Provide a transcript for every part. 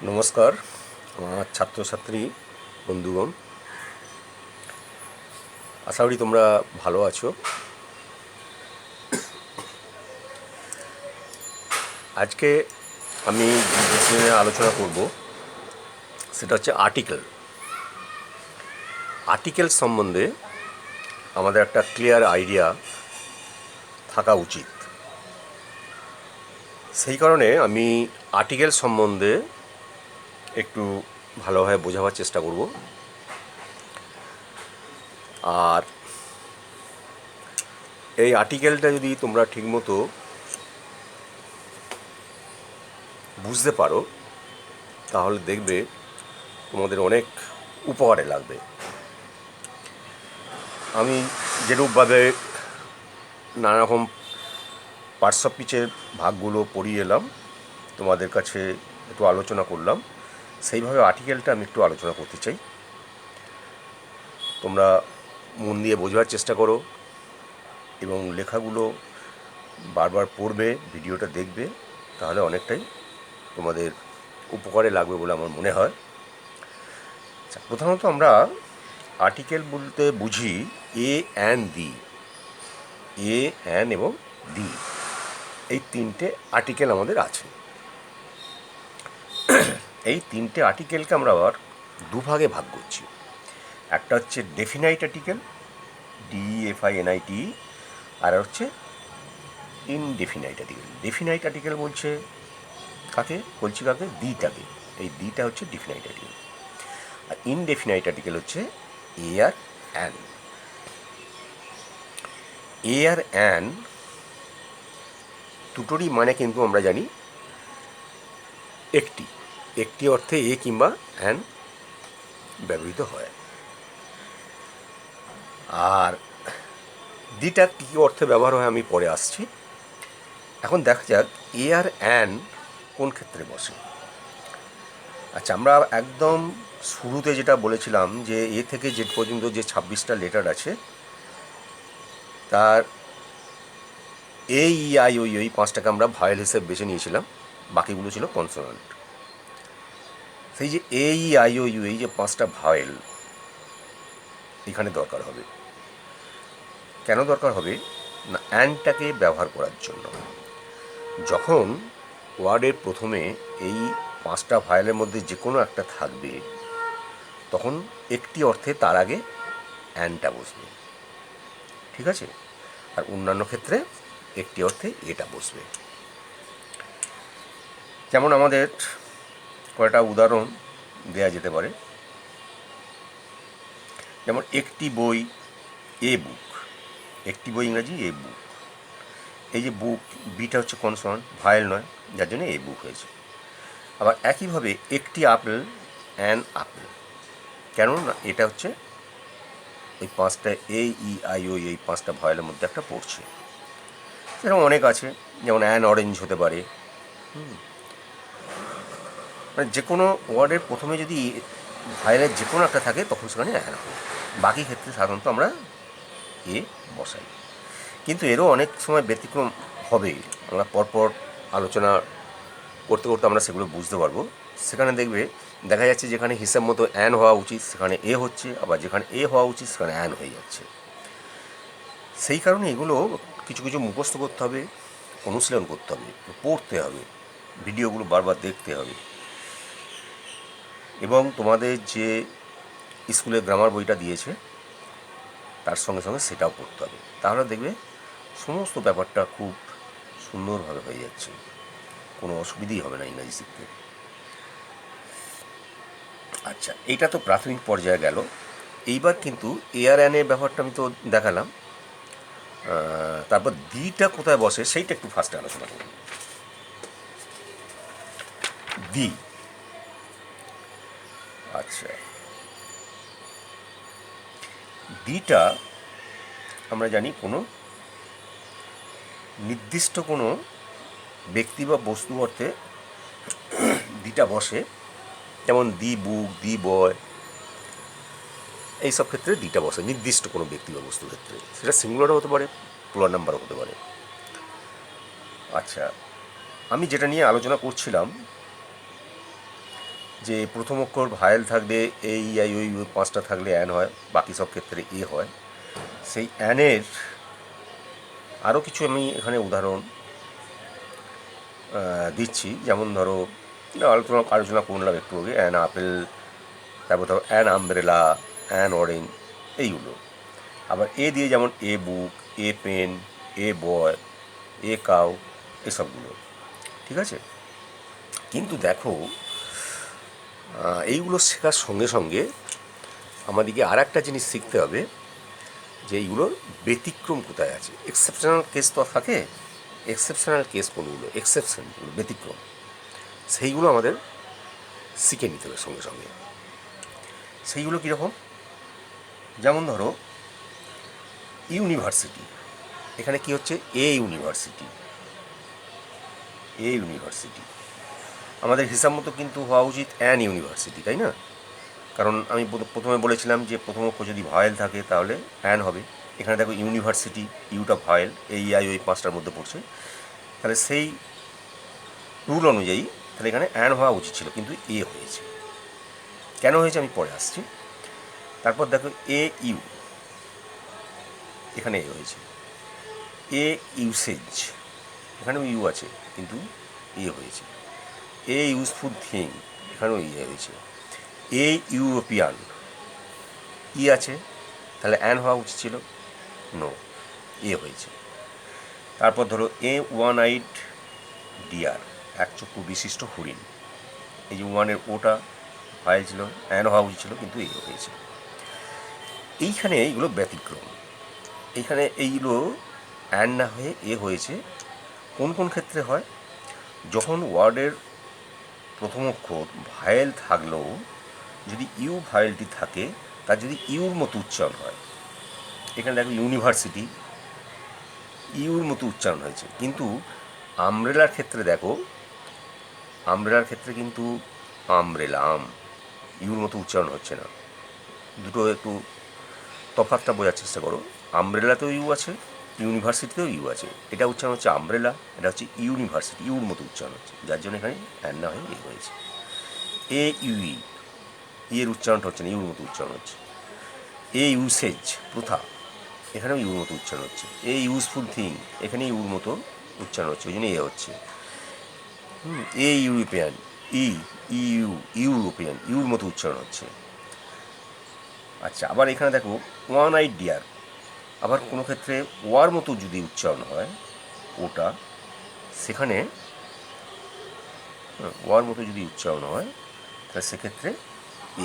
নমস্কার আমার ছাত্রছাত্রী বন্ধুগণ, আশা করি তোমরা ভালো আছো। আজকে আমি যে বিষয় নিয়ে আলোচনা করব সেটা হচ্ছে আর্টিকেল সম্বন্ধে আমাদের একটা ক্লিয়ার আইডিয়া থাকা উচিত। সেই কারণে আমি আর্টিকেল সম্বন্ধে একটু ভালোভাবে বোঝাবার চেষ্টা করব। আর এই আর্টিকেলটা যদি তোমরা ঠিকমতো বুঝতে পারো তাহলে দেখবে তোমাদের অনেক উপকারে লাগবে। আমি যেরূপভাবে নানা রকম পার্টস অফ পিচের ভাগগুলো পড়িয়ে এলাম, তোমাদের কাছে একটু আলোচনা করলাম, সেইভাবে আর্টিকেলটা আমি একটু আলোচনা করতে চাই। তোমরা মন দিয়ে বোঝার চেষ্টা করো এবং লেখাগুলো বারবার পড়বে, ভিডিওটা দেখবে, তাহলে অনেকটাই তোমাদের উপকারে লাগবে বলে আমার মনে হয়। আচ্ছা, প্রধানত আমরা আর্টিকেল বলতে বুঝি a an the, a an এবং দি, এই তিনটে আর্টিকেল আমাদের আছে। এই তিনটে আর্টিকেলকে আমরা আবার দুভাগে ভাগ করছি। একটা হচ্ছে ডেফিনাইট আর্টিকেল, DEFINIT, আর হচ্ছে ইনডেফিনাইট আর্টিকেল। ডেফিনাইট আর্টিকেল বলছে কাকে, দিটাকে। এই দিটা হচ্ছে ডেফিনাইট আর্টিকেল। আর ইনডেফিনাইট আর্টিকেল হচ্ছে এ আর অ্যান। এ আর অ্যান দুটোরই মানে কিন্তু আমরা জানি একটি একটি অর্থে এ কিংবা অ্যান ব্যবহৃত হয়। আর দিটা কী অর্থে ব্যবহার হয় আমি পরে আসছি। এখন দেখা যাক এ আর অ্যান কোন ক্ষেত্রে বসে। আচ্ছা, আমরা একদম শুরুতে যেটা বলেছিলাম যে এ থেকে জেড পর্যন্ত যে 26টা লেটার আছে তার এই 5টাকে আমরা ভায়েল হিসেবে বেছে নিয়েছিলাম, বাকিগুলো ছিল কনসোনান্ট। সেই যে এই যে 5টা ভায়েল এখানে দরকার হবে। কেন দরকার হবে না, অ্যানটাকে ব্যবহার করার জন্য। যখন ওয়ার্ডের প্রথমে এই 5টা ভায়েলের মধ্যে যে কোনো একটা থাকবে তখন একটি অর্থে তার আগে অ্যানটা বসবে, ঠিক আছে? আর অন্যান্য ক্ষেত্রে একটি অর্থে এটা বসবে। যেমন আমাদের কয়েকটা উদাহরণ দেয়া যেতে পারে। যেমন একটি বই, এ বুক। একটি বই ইংরাজি এ বুক। এই যে বুক, বিটা হচ্ছে কনসোনান্ট, ভায়েল নয়, যার জন্য এ বুক হয়েছে। আবার একইভাবে একটি আপেল, অ্যান আপেল। কেন না, এটা হচ্ছে এই 5টা এই 5টা ভয়েলের মধ্যে একটা পড়ছে। সেরকম অনেক আছে, যেমন অ্যান অরেঞ্জ হতে পারে। মানে যে কোনো ওয়ার্ডের প্রথমে যদি ভায়েলের যে কোনো একটা থাকে তখন সেখানে অ্যান হবে। বাকি ক্ষেত্রে সাধারণত আমরা এ বসাই। কিন্তু এরও অনেক সময় ব্যতিক্রম হবে, আমরা পরপর আলোচনা করতে করতে আমরা সেগুলো বুঝতে পারবো। সেখানে দেখা যাচ্ছে যেখানে হিসাব মতো অ্যান হওয়া উচিত সেখানে এ হচ্ছে, আবার যেখানে এ হওয়া উচিত সেখানে অ্যান হয়ে যাচ্ছে। সেই কারণে এগুলো কিছু কিছু মুখস্থ করতে হবে, অনুশীলন করতে হবে, পড়তে হবে, ভিডিওগুলো বারবার দেখতে হবে, এবং তোমাদের যে স্কুলে গ্রামার বইটা দিয়েছে তার সঙ্গে সঙ্গে সেটাও পড়তে হবে। তাহলে দেখবে সমস্ত ব্যাপারটা খুব সুন্দরভাবে হয়ে যাচ্ছে, কোনো অসুবিধাই হবে না ইংরাজি শিখতে। আচ্ছা, এইটা তো প্রাথমিক পর্যায়ে গেল। এইবার কিন্তু এয়ার অ্যানের ব্যাপারটা আমি তো দেখালাম। তারপর দিটা কোথায় বসে সেইটা একটু ফার্স্টে আলোচনা করব। দি, আচ্ছা, দিটা আমরা জানি কোনো নির্দিষ্ট কোনো ব্যক্তি বা বস্তু অর্থে দিটা বসে। যেমন দি বুক, দি বয়, এইসব ক্ষেত্রে দিটা বসে নির্দিষ্ট কোনো ব্যক্তি বা বস্তুর ক্ষেত্রে। সেটা সিঙ্গুলারও হতে পারে, প্লুরাল নাম্বারও হতে পারে। আচ্ছা, আমি যেটা নিয়ে আলোচনা করছিলাম যে প্রথম অক্ষর ভায়েল থাকলে এ ই আই ও ইউ পাঁচটা থাকলে অ্যান হয়, বাকি সব ক্ষেত্রে এ হয়। সেই অ্যানের আরও কিছু আমি এখানে উদাহরণ দিচ্ছি। যেমন ধরো আলোচনা করলাম একটু আগে, অ্যান আপেল, তারপর ধরো অ্যান আমব্রেলা, অ্যান অরেঞ্জ, এইগুলো। আবার এ দিয়ে যেমন এ বুক, a pen, A boy, a cow, এসবগুলো। ঠিক আছে, কিন্তু দেখো এইগুলো শেখার সঙ্গে সঙ্গে আমাদেরকে আর একটা জিনিস শিখতে হবে, যে এইগুলোর ব্যতিক্রম কোথায় আছে। এক্সেপশনাল কেস তো থাকে, এক্সেপশনাল কেস কোনগুলো, এক্সেপশনগুলো, ব্যতিক্রম, সেইগুলো আমাদের শিখে নিতে হবে সঙ্গে সঙ্গে। সেইগুলো কীরকম? যেমন ধরো ইউনিভার্সিটি, এখানে কি হচ্ছে? A university, a university. আমাদের হিসাব মতো কিন্তু হওয়া উচিত অ্যান ইউনিভার্সিটি, তাই না? কারণ আমি প্রথমে বলেছিলাম যে প্রথম অক্ষর যদি ভায়েল থাকে তাহলে অ্যান হবে। এখানে দেখো ইউনিভার্সিটি, ইউটা ভায়েল, এই আই ওই পাঁচটার মধ্যে পড়ছে, তাহলে সেই রুল অনুযায়ী তাহলে এখানে অ্যান হওয়া উচিত ছিল, কিন্তু এ হয়েছে। কেন হয়েছে আমি পরে আসছি। তারপর দেখো এ ইউ, এখানে এ হয়েছে। এ ইউসেজ, এখানেও ইউ আছে কিন্তু এ হয়েছে। এ ইউজফুল থিং, এখানেও ইয়ে হয়েছে। এ ইউরোপিয়ান, ই আছে, তাহলে অ্যান হওয়া উচিত ছিল, নো, এ হয়েছে। তারপর ধরো এ ওয়ান আইড ডিয়ার, এক চক্ষু বিশিষ্ট হরিণ, এই যে ওয়ানের ওটা ভাইল ছিল, অ্যান হওয়া উচিত ছিল, কিন্তু এ হয়েছে। এইখানে এইগুলো ব্যতিক্রম, এইখানে এইগুলো অ্যান না হয়ে এ হয়েছে। কোন কোন ক্ষেত্রে হয়? যখন ওয়ার্ডের প্রথম অক্ষর ভায়েল থাকলেও যদি ইউ ভায়েলটি থাকে, তার যদি ইউর মতো উচ্চারণ হয়, এখানে দেখো ইউনিভার্সিটি, ইউর মতো উচ্চারণ হয়েছে। কিন্তু আমব্রেলার ক্ষেত্রে দেখো, আমব্রেলার ক্ষেত্রে কিন্তু আমব্রেলা, আম, ইউর মতো উচ্চারণ হচ্ছে না। দুটো একটু তফাৎটা বোঝার চেষ্টা করো। আমব্রেলাতেও ইউ আছে, ইউনিভার্সিটিতেও ইউ আছে। এটা উচ্চারণ হচ্ছে আমব্রেলা, এটা হচ্ছে ইউনিভার্সিটি, ইউর মতো উচ্চারণ হচ্ছে, যার জন্য এখানে অ্যান না হয়ে এ হয়েছে। এ ইউই, এর উচ্চারণটা হচ্ছে না, ইউর মতো উচ্চারণ হচ্ছে। এ ইউসেজ, প্রথা, এখানেও ইউর মতো উচ্চারণ হচ্ছে। এ ইউজফুল থিং, এখানে ইউর মতো উচ্চারণ হচ্ছে, ওই জন্য এ হচ্ছে। A European, E, U, European, ইউর মতো উচ্চারণ হচ্ছে। আচ্ছা, আবার এখানে দেখো ওয়ান আইড ডিয়ার, আবার কোনো ক্ষেত্রে ওয়ার মতো যদি উচ্চারণ হয় ওটা, সেখানে ওয়ার মতো যদি উচ্চারণ হয় তাহলে সেক্ষেত্রে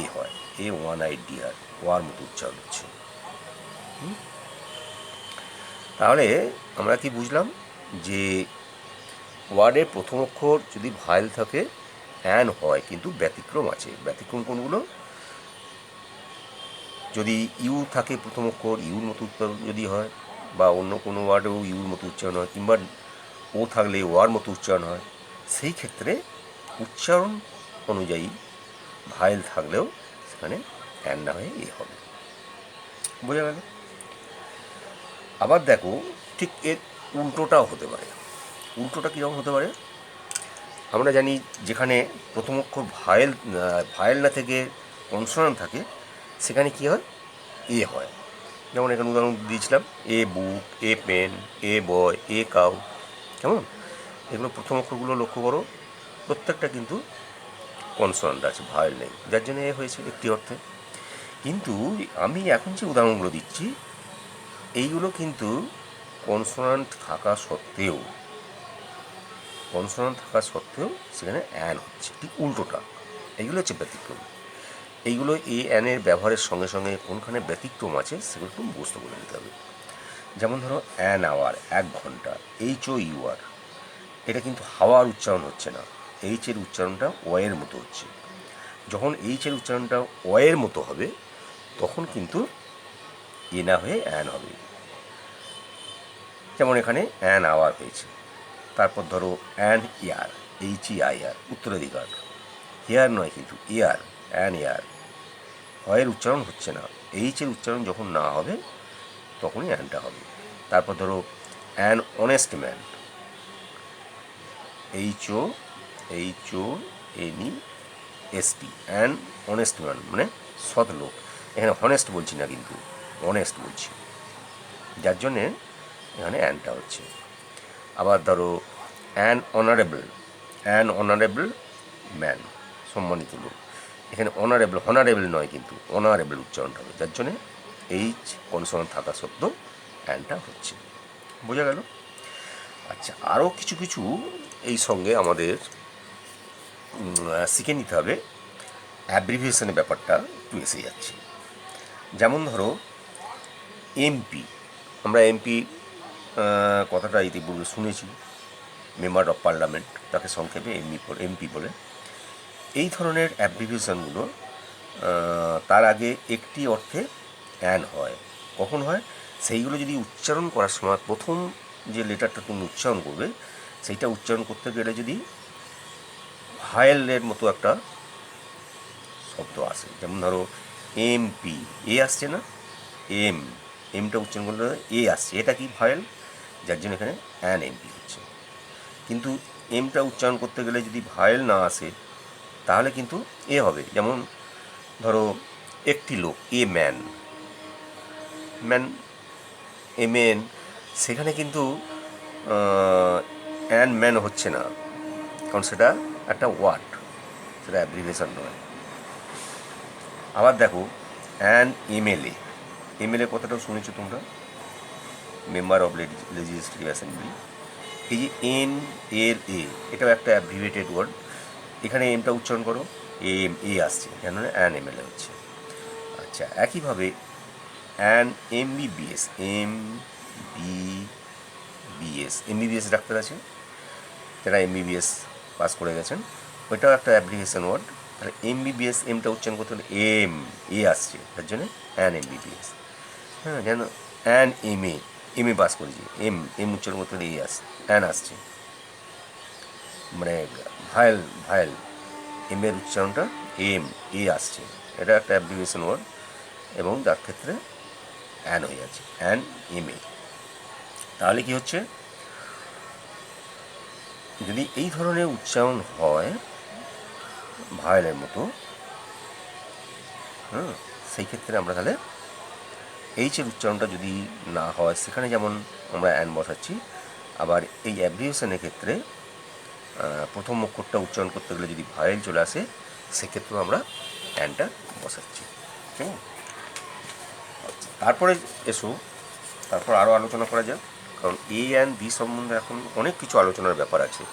এ হয়, এ ওয়ান আইড ডিয়ার, ওয়ার মতো উচ্চারণ হচ্ছে। তাহলে আমরা কি বুঝলাম? যে ওয়ার্ডের প্রথম অক্ষর যদি ভায়েল থাকে অ্যান হয়, কিন্তু ব্যতিক্রম আছে। ব্যতিক্রম কোনগুলো? যদি ইউ থাকে প্রথম অক্ষর, ইউর মতো উচ্চারণ যদি হয়, বা অন্য কোনো ওয়ার্ডেও ইউর মতো উচ্চারণ হয়, কিংবা ও থাকলে ওয়ার মতো উচ্চারণ হয়, সেই ক্ষেত্রে উচ্চারণ অনুযায়ী ভায়েল থাকলেও সেখানে অ্যান না হয়ে এ হবে। বোঝা গেল? আবার দেখো ঠিক এর উল্টোটাও হতে পারে। উল্টোটা কীরকম হতে পারে? আমরা জানি যেখানে প্রথম অক্ষর ভায়েল না থেকে কনসোনান্ট থাকে, সেখানে কী হয়? এ হয়। যেমন এখানে উদাহরণ দিয়েছিলাম, এ বুক, a pen, A boy, a cow. কেমন? এগুলো প্রথম অক্ষরগুলো লক্ষ্য করো, প্রত্যেকটা কিন্তু কনসোনান্ট আছে, ভায়েল নেই, যার জন্য এ হয়েছে একটি অর্থে। কিন্তু আমি এখন যে উদাহরণগুলো দিচ্ছি, এইগুলো কিন্তু কনসোনান্ট থাকা সত্ত্বেও, সেখানে অ্যান হচ্ছে, ঠিক উল্টোটা। এইগুলো হচ্ছে ব্যতিক্রম। এইগুলো এ অ্যানের ব্যবহারের সঙ্গে সঙ্গে কোনখানে ব্যতিক্রম আছে সেগুলো একটু মুখস্থ করে নিতে হবে। যেমন ধরো অ্যান আওয়ার, এক ঘন্টা, এইচ ও ইউ আর, এটা কিন্তু হাওয়ার উচ্চারণ হচ্ছে না, এইচের উচ্চারণটা ওয়ের মতো হচ্ছে। যখন এইচের উচ্চারণটা ওয়ের মতো হবে তখন কিন্তু এ না হয়ে অ্যান হবে। যেমন এখানে অ্যান আওয়ার হয়েছে। তারপর ধরো an heir, H E I R, উত্তরাধিকার, হেয়ার নয় কিন্তু এয়ার, অ্যান এয়ার, হয়ের উচ্চারণ হচ্ছে না, এইচের উচ্চারণ যখন না হবে তখনই অ্যানটা হবে। তারপর ধরো an honest man, H O N E S T, an honest man মানে সৎ লোক। এখানে হনেস্ট বলছি না, কিন্তু অনেস্ট বলছি, যার জন্যে এখানে অ্যানটা হচ্ছে। আবার ধরো অ্যান অনারেবল ম্যান, সম্মানিত লোক। এখানে হনারেবল নয়, কিন্তু অনারেবল উচ্চারণটা হবে, যার জন্যে এইচ কনসোনেন্ট থাকা সত্ত্বেও অ্যানটা হচ্ছে। বোঝা গেল? আচ্ছা, আরও কিছু কিছু এই সঙ্গে আমাদের শিখে নিতে হবে। অ্যাব্রিভিয়েশনের ব্যাপারটা একটু এসে যাচ্ছে। যেমন ধরো এমপি, আমরা এমপি কথাটা ইতিপূর্বে শুনেছি, মেম্বার অফ পার্লামেন্ট, তাকে সংক্ষেপে এমপি বলে। এই ধরনের অ্যাব্রিভিয়েশনগুলো তার আগে একটি অর্থে অ্যান হয়। কখন হয়? সেইগুলো যদি উচ্চারণ করার সময় প্রথম যে লেটারটা তুমি উচ্চারণ করবে, সেইটা উচ্চারণ করতে গেলে যদি ভায়েলের মতো একটা শব্দ আসে, যেমন ধরো এমপি, এ আসছে না, এমটা উচ্চারণ করলে এ আসছে, এটা কি ভায়েল, যার জন্য এখানে অ্যান এমপি হচ্ছে। কিন্তু এমটা উচ্চারণ করতে গেলে যদি ভায়েল না আসে, তাহলে কিন্তু এ হবে। যেমন ধরো একটি লোক, এ ম্যান, এন, সেখানে কিন্তু অ্যান ম্যান হচ্ছে না, কারণ সেটা একটা ওয়ার্ড, সেটা অ্যাব্রিভিয়েশন নয়। আবার দেখো অ্যান এমএলএ কথাটাও শুনেছো তোমরা, মেম্বার অফ লেজিসলেটিভ অ্যাসেম্বলি। এই যে এল এটাও একটা অ্যাব্রিভিয়েটেড ওয়ার্ড। এখানে এমটা উচ্চারণ করো, এ আসছে, কেন অ্যান এমএলএ হচ্ছে। আচ্ছা, একইভাবে অ্যান এমবিবিএস ডাক্তার আছে, যারা এমবিবিএস পাস করে গেছেন, ওইটাও একটা অ্যাব্রিভিয়েশন ওয়ার্ড। তাহলে এমবিবিএস এমটা উচ্চারণ করতে হলে এ আসছে, তার জন্য অ্যান এমবিবিএস। হ্যাঁ, যেন অ্যান এম এ পাস করেছি, এম উচ্চারণ করতে হলে অ্যান আসছে, মানে ভায়েল এম এর উচ্চারণটা এ আসছে, এটা একটা অ্যাব্রিভিয়েশন ওয়ার্ড, এবং যার ক্ষেত্রে অ্যান হয়ে যাচ্ছে, অ্যান এমএ। তাহলে কি হচ্ছে, যদি এই ধরনের উচ্চারণ হয় ভায়েলের মতো, সেই ক্ষেত্রে আমরা তাহলে এইচের উচ্চারণটা যদি না হয়, সেখানে যেমন আমরা অ্যান বসাচ্ছি। আবার এই অ্যাব্রিভিয়েশনের ক্ষেত্রে প্রথম অক্ষরটা উচ্চারণ করতে গেলে যদি ভায়েল চলে আসে, সেক্ষেত্রেও আমরা অ্যানটা বসাচ্ছি। কেমন? তারপরে তারপর আরও আলোচনা করা যাক, কারণ এ অ্যান্ড বি সম্বন্ধে এখন অনেক কিছু আলোচনার ব্যাপার আছে।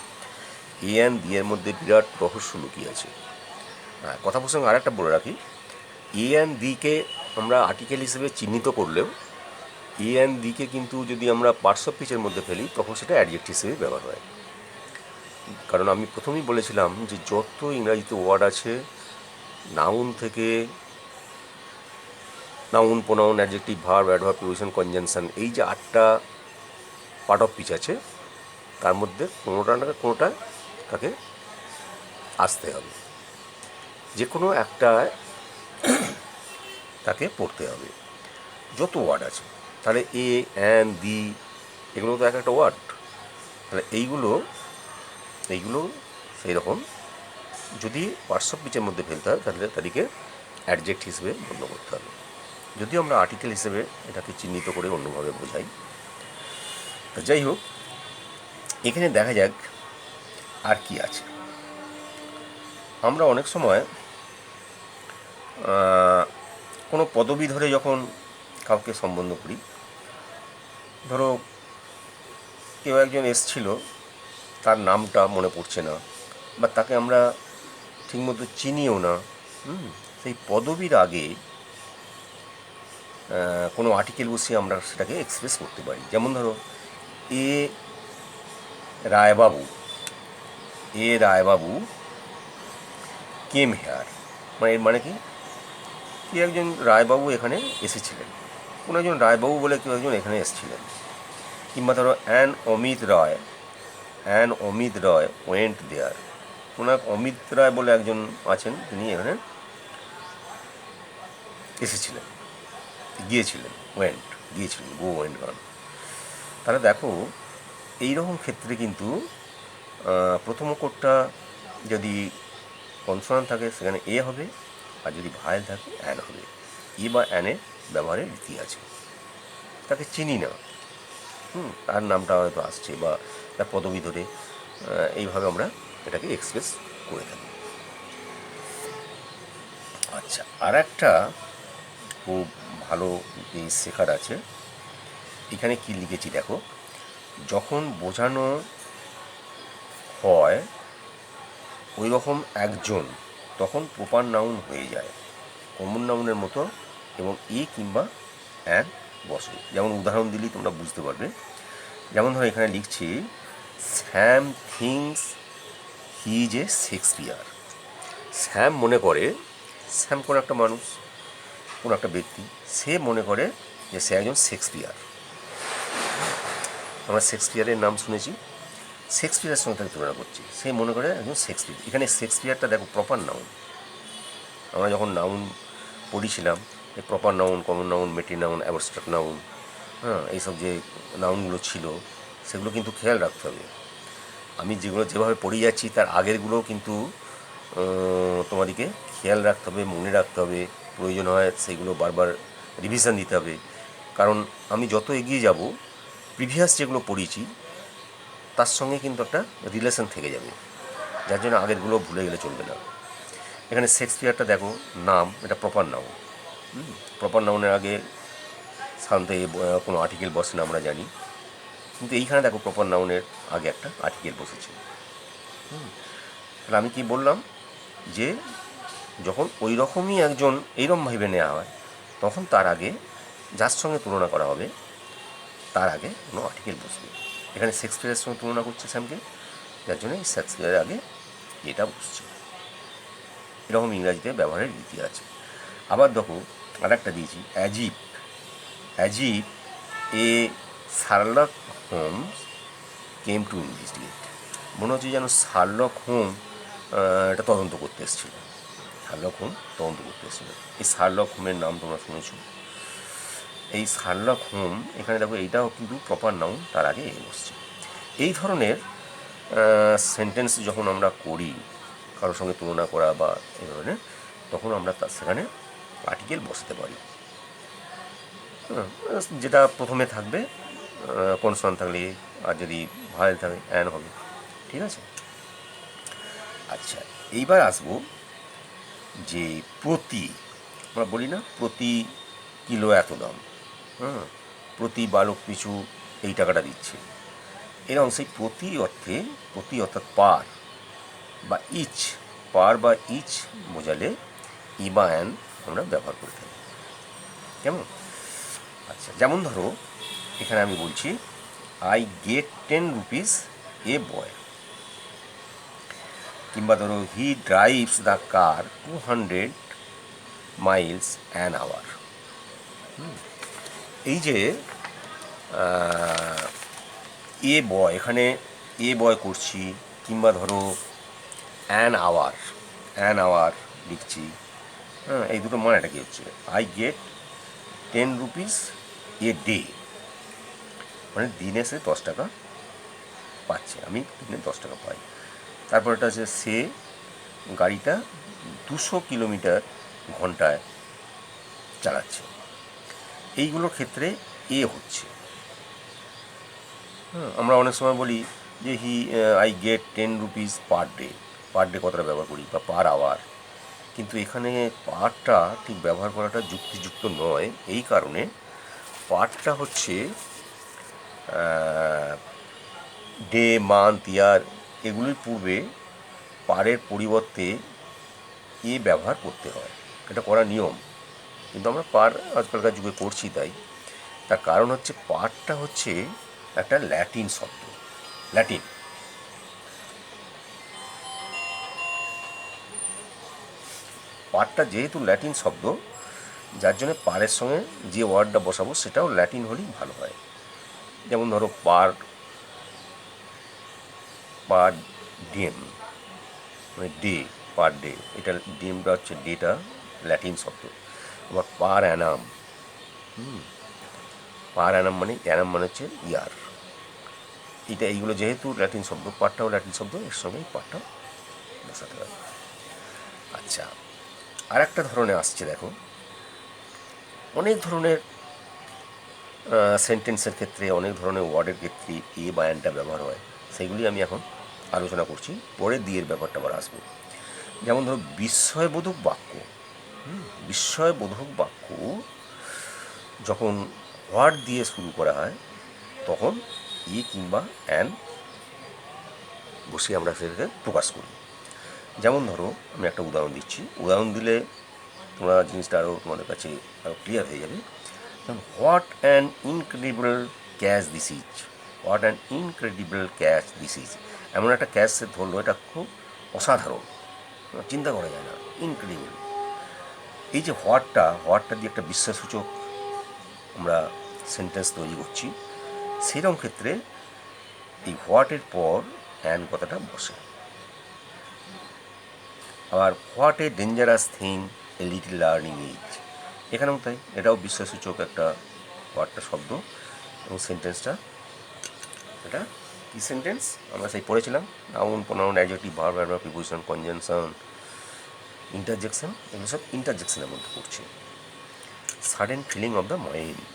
এ অ্যান্ড বি এর মধ্যে বিরাট রহস্য লুকিয়ে আছে। কথা প্রসঙ্গে আরেকটা বলে রাখি, এ অ্যান্ড বিকে আমরা আর্টিকেল হিসেবে চিহ্নিত করলেও এ অ্যান্ড বিকে কিন্তু যদি আমরা পার্টস অফ স্পিচের মধ্যে ফেলি, তখন সেটা অ্যাডজেক্টিভ হিসেবে ব্যবহার হয়। কারণ আমি প্রথমেই বলেছিলাম যে যত ইংরাজিতে ওয়ার্ড আছে, নাউন থেকে noun, pronoun, adjective, verb, adverb, preposition, conjunction, এই যে 8টা পার্ট অফ স্পিচ আছে, তার মধ্যে কোনোটা না কোনোটা তাকে আসতে হবে, যে কোনো একটা তাকে পড়তে হবে। যত ওয়ার্ড আছে, তাহলে এ, অ্যান, দি, এগুলো তো এক একটা ওয়ার্ড। তাহলে এইগুলো সেই রকম যদি পার্টস অফ স্পিচের মধ্যে ফেলতে হয়, তাহলে তাদেরকে অ্যাডজেক্ট হিসেবে গণ্য করতে হবে। যদিও আমরা আর্টিকেল হিসেবে এটাকে চিহ্নিত করে অন্যভাবে বোঝাই। তো যাই হোক, এখানে দেখা যাক আর কি আছে। আমরা অনেক সময় কোনো পদবি ধরে যখন কাউকে সম্বোধন করি, ধরো কেউ একজন এসছিল, তার নামটা মনে পড়ছে না, বা তাকে আমরা ঠিকমতো চিনিও না, সেই পদবীর আগে কোনো আর্টিকেল বসিয়ে আমরা সেটাকে এক্সপ্রেস করতে পারি। যেমন ধরো এ রায়বাবু কেম হেয়ার, মানে এর মানে কি, একজন রায়বাবু এখানে এসেছিলেন, কোনো একজন রায়বাবু বলে কেউ একজন এখানে এসেছিলেন। কিংবা ধরো an Amit Roy went there, কোনো এক অমিত রায় বলে একজন আছেন, তিনি এখানে এসেছিলেন, গিয়েছিলেন, গো ওয়েন্ট গান। তাহলে দেখো, এইরকম ক্ষেত্রে কিন্তু প্রথম অক্ষরটা যদি কনসোনান্ট থাকে সেখানে এ হবে, আর যদি ভায়েল থাকে অ্যান হবে। ই বা অ্যানের ব্যবহারের রীতি আছে। তাকে চিনি না, তার নামটা হয়তো আসছে বা তার পদবি ধরে এইভাবে আমরা এটাকে এক্সপ্রেস করে থাকি। আচ্ছা, আর একটা খুব ভালো জিনিস শেখার আছে। এখানে কি লিখেছি দেখো, যখন বোঝানো হয় ওই রকম একজন, তখন প্রপার নাউন হয়ে যায় কমন নাউনের মতো এবং ই কিংবা অ্যান বসে। যেমন উদাহরণ দিলেই তোমরা বুঝতে পারবে। যেমন ধরো এখানে লিখছি, Sam things he is A Shakespeare. Sam মনে করে, স্যাম কোনো একটা মানুষ, কোনো একটা ব্যক্তি, সে মনে করে যে সে একজন শেক্সপিয়ার। আমরা শেক্সপিয়ারের নাম শুনেছি, শেক্সপিয়ারের সঙ্গে তাকে তুলনা করছি, সে মনে করে একজন শেক্সপিয়ার। এখানে শেক্সপিয়ারটা দেখো প্রপার নাউন। আমরা যখন নাউন পড়িছিলাম, এই proper noun, common noun, material noun, abstract noun, এইসব যে নাউনগুলো ছিল সেগুলো কিন্তু খেয়াল রাখতে হবে। আমি যেভাবে পড়ে যাচ্ছি তার আগেরগুলোও কিন্তু তোমাদেরকে খেয়াল রাখতে হবে, মনে রাখতে হবে। প্রয়োজন হয় সেইগুলো বারবার রিভিশন দিতে হবে, কারণ আমি যত এগিয়ে যাব প্রিভিয়াস যেগুলো পড়িয়েছি তার সঙ্গে কিন্তু একটা রিলেশন থেকে যাবে, যার জন্য আগেরগুলো ভুলে গেলে চলবে না। এখানে শেক্সপিয়ারটা দেখো নাম, এটা প্রপার নাউন। প্রপার নাউনের আগে সাধারণত কোনো আর্টিকেল বসে না আমরা জানি, কিন্তু এইখানে দেখো প্রপার নাউনের আগে একটা আর্টিকেল বসেছে। তাহলে আমি কি বললাম, যে যখন ওই রকমই একজন এইরকম ভেবে নেওয়া হয়, তখন তার আগে যার সঙ্গে তুলনা করা হবে তার আগে কোনো আর্টিকেল বসবে। এখানে শেক্সপিয়ারের সঙ্গে তুলনা করছে স্যামকে, যার জন্য শেক্সপিয়ারের আগে এটা বসছে। এরকম ইংরাজিতে ব্যবহারের রীতি আছে। আবার দেখো আর একটা দিয়েছি, as if. As if a Sherlock Holmes came to investigate. মনে হচ্ছে যেন শার্লক হোম এটা তদন্ত করতে এসেছিল। শার্লক হোম তদন্ত করতে এসেছিল। এই শার্লক হোমের নাম তোমরা শুনেছ। এই শার্লক হোম, এখানে দেখো এইটাও কিন্তু প্রপার নাউন, তার আগে এ বসছে। এই ধরনের সেন্টেন্স যখন আমরা করি কারোর সঙ্গে তুলনা করা বা এই ধরনের, তখন আমরা তার সেখানে আর্টিকেল বসাতে পারি। যেটা প্রথমে থাকবে কনসোনান্ট থাকলে, আর যদি ভায়েল থাকে অ্যান হবে। ঠিক আছে। আচ্ছা, এইবার আসবো যে প্রতি, আমরা বলি না প্রতি কিলো এত দাম, প্রতি বালক পিছু এই টাকাটা দিচ্ছে, এরকম সেই প্রতি অর্থে, প্রতি অর্থাৎ পার বা ইচ, পার বা ইচ বোঝালে ই বা অ্যান আমরা ব্যবহার করে থাকি। কেমন? আচ্ছা, যেমন ধরো এখানে আমি বলছি, I get 10 rupees a boy. কিংবা ধরো, he drives the car 200 miles an hour. এই যে এ বয়, এখানে এ বয় করছি, কিংবা ধরো অ্যান আওয়ার লিখছি। এই দুটো মানেটা কি হচ্ছে, I get 10 rupees a day, মানে দিনে সে 10 টাকা পাচ্ছে, আমি দিনে 10 টাকা পাই। তারপর এটা হচ্ছে সে গাড়িটা 200 কিলোমিটার ঘন্টায় চালাচ্ছে। এইগুলোর ক্ষেত্রে এ হচ্ছে। আমরা অনেক সময় বলি যে I get 10 rupees per day. Per day কথাটা ব্যবহার করি, বা পার আওয়ার। কিন্তু এখানে পারটা ঠিক ব্যবহার করাটা যুক্তিযুক্ত নয়। এই কারণে পারটা হচ্ছে ডে, মান্থ, ইয়ার, এগুলির পূর্বে পারের পরিবর্তে এ ব্যবহার করতে হয়। এটা করা নিয়ম, কিন্তু আমরা পার আজকালকার যুগে করছি। তার কারণ হচ্ছে পারটা হচ্ছে একটা ল্যাটিন শব্দ। ল্যাটিন পারটা যেহেতু ল্যাটিন শব্দ, যার জন্য পারের সঙ্গে যে ওয়ার্ডটা বসাবো সেটাও ল্যাটিন হলেই ভালো হয়। যেমন ধরো পার পার ডিএম, মানে ডে, পার ডে, এটা ডিএমটা হচ্ছে ডেটা, ল্যাটিন শব্দ। আবার পার অ্যানাম, পার অ্যানাম মানে, অ্যানাম মানে হচ্ছে ইয়ার। এইগুলো যেহেতু ল্যাটিন শব্দ, পারটাও ল্যাটিন শব্দ, এর সঙ্গেই পারটা বসাতে হবে। আচ্ছা, আর একটা ধরনের আসছে, দেখো অনেক ধরনের সেন্টেন্সের ক্ষেত্রে, অনেক ধরনের ওয়ার্ডের ক্ষেত্রে এ বা অ্যানটা ব্যবহার হয়, সেইগুলি আমি এখন আলোচনা করছি। পরে দিয়ের ব্যাপারটা আবার আসবো। যেমন ধরো বিস্ময়বোধক বাক্য। বিস্ময়বোধক বাক্য যখন হোয়াট দিয়ে শুরু করা হয়, তখন ই কিংবা অ্যান বসে আমরা সেটাকে প্রকাশ করি। যেমন ধরো আমি একটা উদাহরণ দিচ্ছি, উদাহরণ দিলে তোমরা জিনিসটা আরও তোমাদের কাছে আরও ক্লিয়ার হয়ে যাবে। যেমন what an incredible catch this is, what an incredible catch this is, এমন একটা ক্যাচ সে ধরলো, এটা খুব অসাধারণ, চিন্তা করা যায় না, ইনক্রেডিবল। এই যে হোয়াটটা দিয়ে একটা বিশ্বাসসূচক আমরা সেন্টেন্স তৈরি করছি, সেরকম ক্ষেত্রে এই হোয়াটের পর অ্যান কথাটা বসে। আবার what a dangerous thing a little learning is, এখানেও তাই, এটাও বিশ্বাসসূচক একটা হোয়াটটা শব্দ, এবং সেন্টেন্সটা এটা কী সেন্টেন্স আমরা সেই পড়েছিলাম, noun, pronoun, adjective, verb, adverb, preposition, conjunction, interjection, এগুলো সব ইন্টারজেকশনের মধ্যে পড়ছে। Sudden feeling of the mind,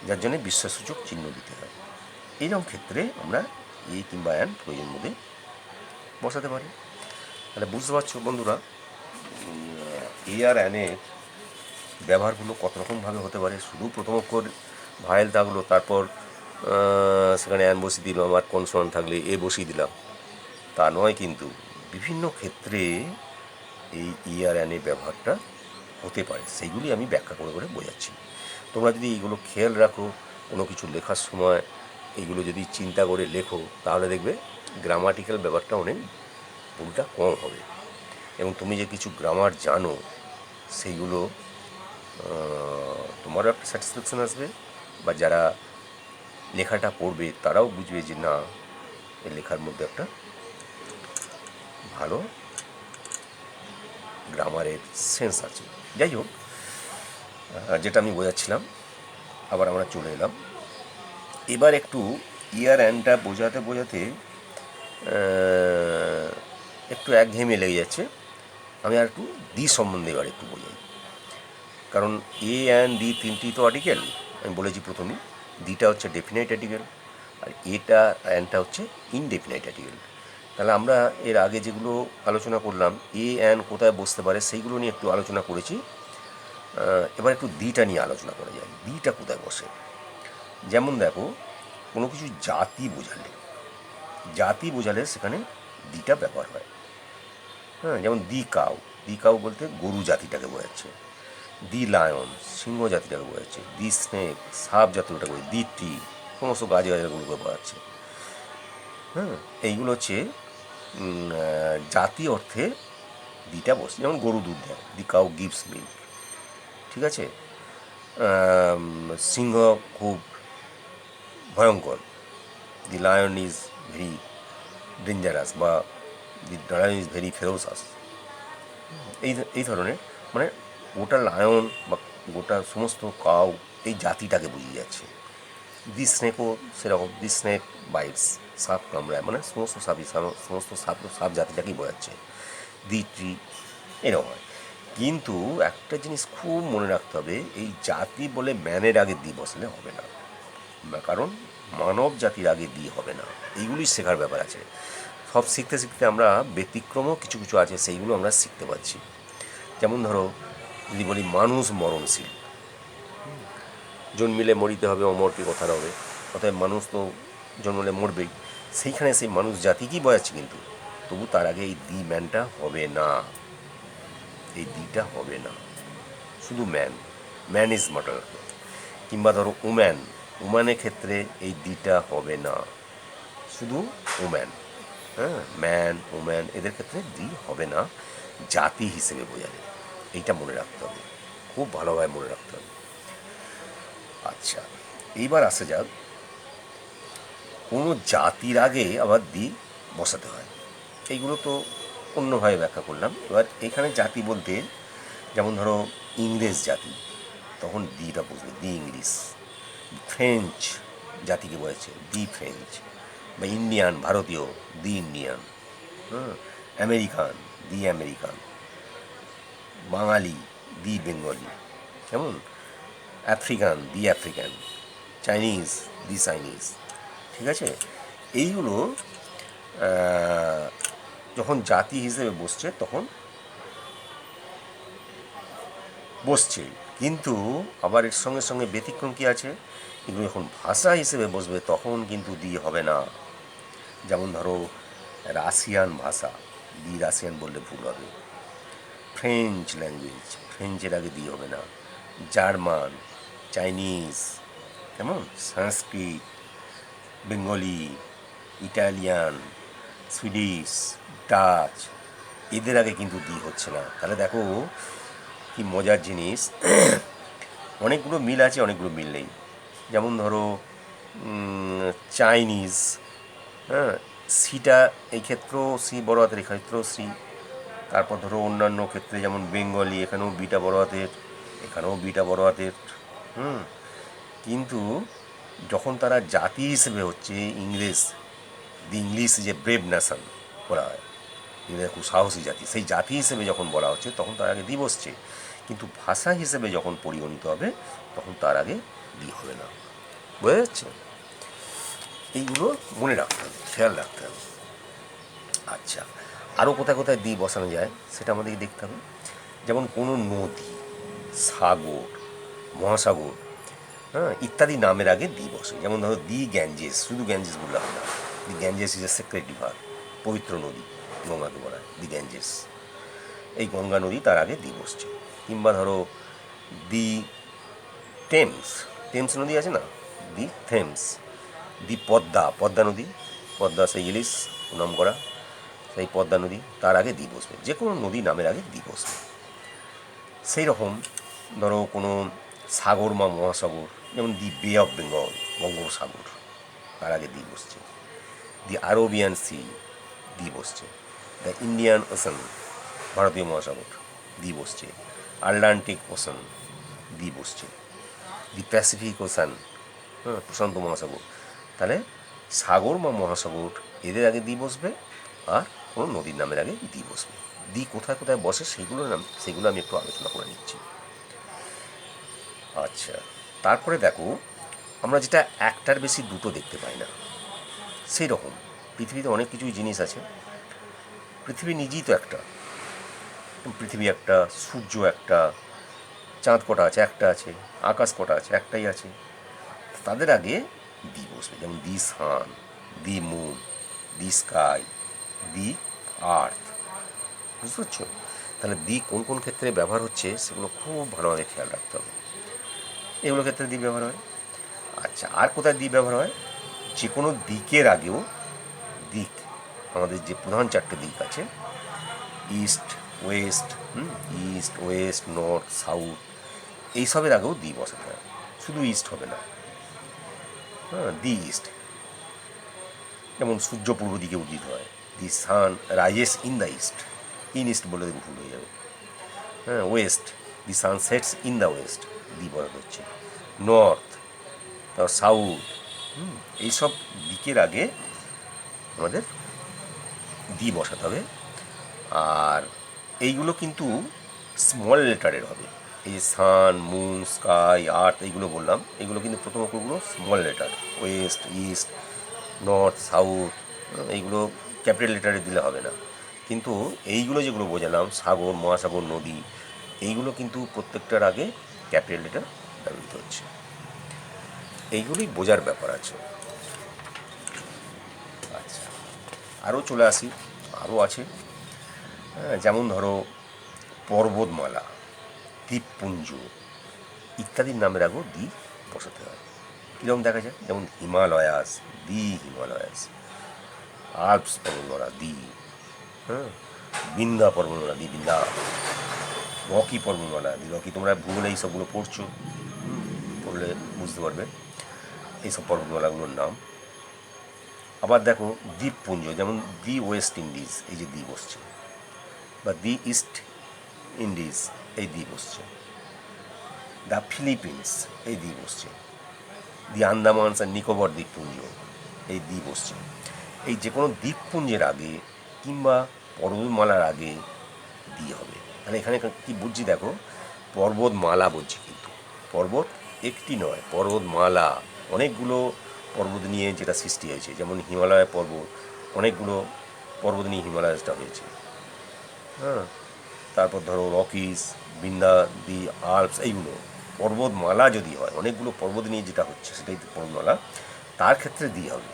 যার জন্যে বিশ্বাসসূচক চিহ্ন দিতে হয়। এইরকম ক্ষেত্রে আমরা এ কিংবা অ্যান প্রয়োজন মধ্যে বসাতে পারি। তাহলে বুঝতে পারছো বন্ধুরা, এ আর অ্যানের ব্যবহারগুলো কত রকমভাবে হতে পারে। শুধু প্রথম অক্ষর ভায়েল থাকলো, তারপর সেখানে অ্যান বসিয়ে দিলাম, আর কনসোনান্ট থাকলে এ বসিয়ে দিলাম, তা নয়। কিন্তু বিভিন্ন ক্ষেত্রে এই ই আর অ্যানের ব্যবহারটা হতে পারে, সেইগুলি আমি ব্যাখ্যা করে করে বোঝাচ্ছি। তোমরা যদি এইগুলো খেয়াল রাখো, কোনো কিছু লেখার সময় এইগুলো যদি চিন্তা করে লেখো, তাহলে দেখবে গ্রামাটিক্যাল ব্যাপারটা অনেক ভুলটা কম হবে, এবং তুমি যে কিছু গ্রামার জানো সেইগুলো তোমারও একটা স্যাটিসফ্যাকশান আসবে, বা যারা লেখাটা পড়বে তারাও বুঝবে যে না, এই লেখার মধ্যে একটা ভালো গ্রামারের সেন্স আছে। যাই হোক, যেটা আমি বোঝাচ্ছিলাম, আবার আমরা চলে এলাম। এবার একটু ইয়ার অ্যান্ডটা বোঝাতে বোঝাতে একটু একঘেয়েমি লেগে যাচ্ছে, আমি আর একটু দি সম্বন্ধে এবার একটু বোঝাই। কারণ এ অ্যান্ড দি তিনটি তো আর্টিকেল, আমি বলেছি প্রথমেই। দিটা হচ্ছে ডেফিনাইট আর্টিকেল, আর এটা অ্যান্ডটা হচ্ছে ইনডেফিনাইট আর্টিকেল। তাহলে আমরা এর আগে যেগুলো আলোচনা করলাম, এ অ্যান্ড কোথায় বসতে পারে সেইগুলো নিয়ে একটু আলোচনা করেছি। এবার একটু দিটা নিয়ে আলোচনা করা যায়, দিটা কোথায় বসে। যেমন দেখো, কোনো কিছু জাতি বোঝালে সেখানে দিটা ব্যবহার হয়। হ্যাঁ, যেমন দি কাউ বলতে গরু জাতিটাকে বোঝাচ্ছে, দি লায়ন সিংহ জাতিটাকে বোঝাচ্ছে, দি স্নেক সাপ জাতিটাকে বোঝাচ্ছে, দি ট্রি সমস্ত গাছগুলোকে বোঝাচ্ছে। হ্যাঁ, এইগুলো হচ্ছে জাতি অর্থে দিটা বসে। যেমন গরু দুধ দেয়, দি কাউ গিভস মিল্ক, ঠিক আছে। সিংহ খুব ভয়ঙ্কর, দি লায়ন ইজ ভেরি ডেঞ্জারাস, বা দি লায়ন ইজ ভেরি ফেরোসাস। এই ধরনের, মানে গোটা লায়ন বা গোটা সমস্ত কাউ এই জাতিটাকে বুঝিয়ে যাচ্ছে। দি স্নেকও সেরকম, দি স্নেক বাইটস, সাপ কামড়ায়, মানে সমস্ত সাপ জাতিটাকেই বোঝাচ্ছে। দি ট্রি, এরকম হয়। কিন্তু একটা জিনিস খুব মনে রাখতে হবে, এই জাতি বলে ম্যানের আগে দি বসলে হবে না, কারণ মানব জাতির আগে দি হবে না। এইগুলি শেখার ব্যাপার আছে। সব শিখতে শিখতে আমরা ব্যতিক্রমও কিছু কিছু আছে, সেইগুলো আমরা শিখতে পারছি। যেমন ধরো, যদি বলি মানুষ মরণশীল, জন্মিলে মরিতে হবে, অমর কি কথার হবে, অতএব মানুষ তো জন্মলে মরবেই। সেইখানে সেই মানুষ জাতিকেই বোঝাচ্ছে, কিন্তু তবু তার আগে এই দি ম্যানটা হবে না, এই দিটা হবে না, শুধু ম্যান ইজ মর্টাল। কিংবা ধরো উম্যানের ক্ষেত্রে এই দিটা হবে না, শুধু উম্যান। হ্যাঁ, উম্যান এদের ক্ষেত্রে দি হবে না, জাতি হিসেবে বোঝালে। এইটা মনে রাখতে হবে, খুব ভালোভাবে মনে রাখতে হবে। আচ্ছা, এইবার আসা যাক, কোনো জাতির আগে আবার দি বসাতে হয়, এইগুলো তো অন্যভাবে ব্যাখ্যা করলাম। এবার এখানে জাতি বলতে, যেমন ধরো ইংরেজ জাতি, তখন দিটা বসবে, দি ইংলিশ। ফ্রেঞ্চ জাতিকে বোঝাচ্ছে, দি ফ্রেঞ্চ। বা ইন্ডিয়ান ভারতীয়, দি ইন্ডিয়ান। হ্যাঁ, American, the American, Bangali the Bengali, কেমন, African the African, Chinese the Chinese. ঠিক আছে, এইগুলো যখন জাতি হিসেবে বসছে তখন বসছে, কিন্তু আবার এর সঙ্গে সঙ্গে ব্যতিক্রম কী আছে, এগুলো যখন ভাষা হিসেবে বসবে তখন কিন্তু দি হবে না। যেমন ধরো রাশিয়ান ভাষা, দি রাশিয়ান বললে ভুল হবে। ফ্রেঞ্চ ল্যাঙ্গুয়েজ, ফ্রেঞ্চের আগে দি হবে না। জার্মান, চাইনিজ, কেমন, সংস্কৃত, বেঙ্গলি, ইটালিয়ান, সুইডিশ, ডাচ, এদের আগে কিন্তু দি হচ্ছে না। তাহলে দেখো কি মজার জিনিস, অনেকগুলো মিল আছে, অনেকগুলো মিল নেই। যেমন ধরো চাইনিজ, হ্যাঁ, সিটা এই ক্ষেত্রেও সি বড় হাতের, এক্ষেত্রেও সি। তারপর ধরো অন্যান্য ক্ষেত্রে যেমন বেঙ্গলি, এখানেও বিটা বড় হাতের, এখানেও বিটা বড় হাতের। কিন্তু যখন তারা জাতি হিসেবে হচ্ছে ইংরেজ, দি ইংলিশ যে ব্রেভ নেশন বলা হয়, ইংরেজ খুব সাহসী জাতি, সেই জাতি হিসেবে যখন বলা হচ্ছে তখন তার আগে দি বসছে। কিন্তু ভাষা হিসেবে যখন পরিগণিত হবে তখন তার আগে দি হবে না। বোঝা যাচ্ছে? এইগুলো মনে রাখতে হবে, খেয়াল রাখতে হবে। আচ্ছা, আরও কোথায় কোথায় দি বসানো যায় সেটা আমাদেরকে দেখতে হবে। যেমন কোনো নদী, সাগর, মহাসাগর, হ্যাঁ, ইত্যাদি নামের আগে দি বসে। যেমন ধরো দি গ্যাঞ্জেস, শুধু গ্যাঞ্জেস বললে হবে না, the Ganges is a sacred river, পবিত্র নদী, গঙ্গাকে বলা হয় দি গ্যাঞ্জেস। এই গঙ্গা নদী তার আগে দি বসছে। কিংবা ধরো দি টেমস, টেমস নদী আছে না, দি থেমস। দি পদ্মা, পদ্মা নদী, পদ্মা সেই ইলিশ নাম করা, সেই পদ্মা নদী, তার আগে দি বসবে। যে কোনো নদী নামের আগে দি বসবে। সেই রকম ধরো কোনো সাগর বা মহাসাগর, যেমন দি বে অফ বেঙ্গল, বঙ্গোপসাগর, তার আগে দি বসছে। দি আরবিয়ান সি, দি বসছে। দ্য ইন্ডিয়ান ওশান, ভারতীয় মহাসাগর, দি বসছে। আটলান্টিক ওশান, দি বসছে। দি প্যাসিফিক ওশান, হ্যাঁ, প্রশান্ত মহাসাগর। তাহলে সাগর বা মহাসাগর এদের আগে দি বসবে, আর কোনো নদীর নামের আগে দি বসবে। দি কোথায় কোথায় বসে সেগুলো আমি একটু আলোচনা করে নিচ্ছি। আচ্ছা, তারপরে দেখো আমরা যেটা একটার বেশি দুটো দেখতে পাই না, সেই রকম পৃথিবীতে অনেক কিছুই জিনিস আছে। পৃথিবী নিজেই তো একটা, পৃথিবী একটা, সূর্য একটা, চাঁদ কটা আছে, একটা আছে, আকাশ কটা আছে, একটাই আছে। তাদের আগে দি বসবে। যেমন দি সান, দি মুন, দি স্কাই, দি আর্থ। বুঝতে পারছো? তাহলে দি কোন কোন ক্ষেত্রে ব্যবহার হচ্ছে সেগুলো খুব ভালোভাবে খেয়াল রাখতে হবে। এগুলো ক্ষেত্রে দি ব্যবহার হয়। আচ্ছা, আর কোথায় দি ব্যবহার হয়, যে কোনো দিকের আগেও, দিক আমাদের যে প্রধান চারটে দিক আছে, east West, east West north south, এইসবের আগেও দি বসাতে হয়। শুধু ইস্ট হবে না, হ্যাঁ, দি ইস্ট। যেমন সূর্য পূর্ব দিকে উদিত হয়, the sun rises in the east, in east বলে ভুল হয়ে যাবে। হ্যাঁ, west, the sun sets in the west, the বলা হচ্ছে। নর্থ, তারপর সাউথ, এইসব দিকের আগে আমাদের দি বসাতে হবে। আর এইগুলো কিন্তু স্মল লেটারের হবে। এই যে সান, মুন, স্কাই, আর্থ এইগুলো বললাম, এগুলো কিন্তু প্রথম অক্ষরগুলো small letter. West, east, north, south, এইগুলো ক্যাপিটাল লেটারে দিলে হবে না। কিন্তু এইগুলো যেগুলো বোঝালাম, সাগর, মহাসাগর, নদী, এইগুলো কিন্তু প্রত্যেকটার আগে ক্যাপিটাল লেটার ব্যবহৃত হচ্ছে। এইগুলোই বোঝার ব্যাপার আছে। আচ্ছা, আরও চলে আসি, আরও আছে। হ্যাঁ, যেমন ধরো পর্বতমালা, দ্বীপপুঞ্জ ইত্যাদির নামের আগেও দি বসাতে হয়। কীরকম দেখা যায়, যেমন হিমালয়াস, দি হিমালয়াস। আল্পস পর্বতমালা, দি, হ্যাঁ, বিন্দা পর্বতমালা, দি বিন্দা। রকি পর্বতমালা, দি রকি। তোমরা ভূগোলে এই সবগুলো পড়ছো, পড়লে বুঝতে পারবে এইসব পর্বতমালাগুলোর নাম। আবার দেখো দ্বীপপুঞ্জ, যেমন দি ওয়েস্ট ইন্ডিজ, এই যে দ্বীপ বসছে, বা দি ইস্ট ইন্ডিজ, এই দ্বীপ বসছে। দ্য ফিলিপিন্স, এই দ্বীপ বসছে। দি আন্দামানস আর নিকোবর দ্বীপপুঞ্জ, এই দ্বীপ বসছে। এই যে কোনো দ্বীপপুঞ্জের আগে কিংবা পর্বতমালার আগে দি হবে। তাহলে এখানে কি বুঝছি দেখো, পর্বতমালা বলছি, কিন্তু পর্বত একটি নয়, পর্বতমালা, অনেকগুলো পর্বত নিয়ে যেটা সৃষ্টি হয়েছে। যেমন হিমালয় পর্বত, অনেকগুলো পর্বত নিয়ে হিমালয়টা হয়েছে। হ্যাঁ, তারপর ধরো রকিস, বিন্দা, দি আল্পস, এইগুলো পর্বতমালা যদি হয়, অনেকগুলো পর্বত নিয়ে যেটা হচ্ছে সেটাই পর্বতমালা, তার ক্ষেত্রে দ্বীপ হবে।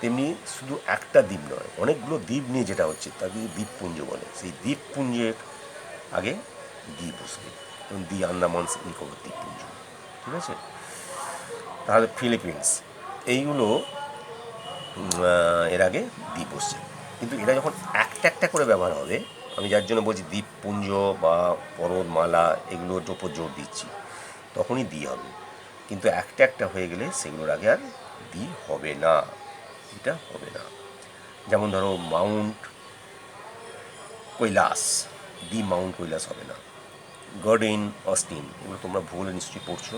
তেমনি শুধু একটা দ্বীপ নয়, অনেকগুলো দ্বীপ নিয়ে যেটা হচ্ছে তাকে দ্বীপপুঞ্জ বলে। সেই দ্বীপপুঞ্জের আগে দ্বীপ বসবে, এবং দি আন্দামানস নিকোবর দ্বীপপুঞ্জ। ঠিক আছে, তাহলে ফিলিপিন্স, এইগুলো এর আগে দ্বীপ বসছে। কিন্তু এরা যখন একটা একটা করে ব্যবহার হবে, আমি যার জন্য বলছি দ্বীপপুঞ্জ বা পর্বতমালা এগুলোর ওপর জোর দিচ্ছি, তখনই দ্বীপ হবে। কিন্তু একটা একটা হয়ে গেলে সেগুলোর আগে আর দ্বীপ হবে না, এটা হবে না। যেমন ধরো মাউন্ট কৈলাস, দি মাউন্ট কৈলাস হবে না। গডইন অস্টিন, এগুলো তোমরা ভূগোলে নিশ্চয়ই পড়ছো।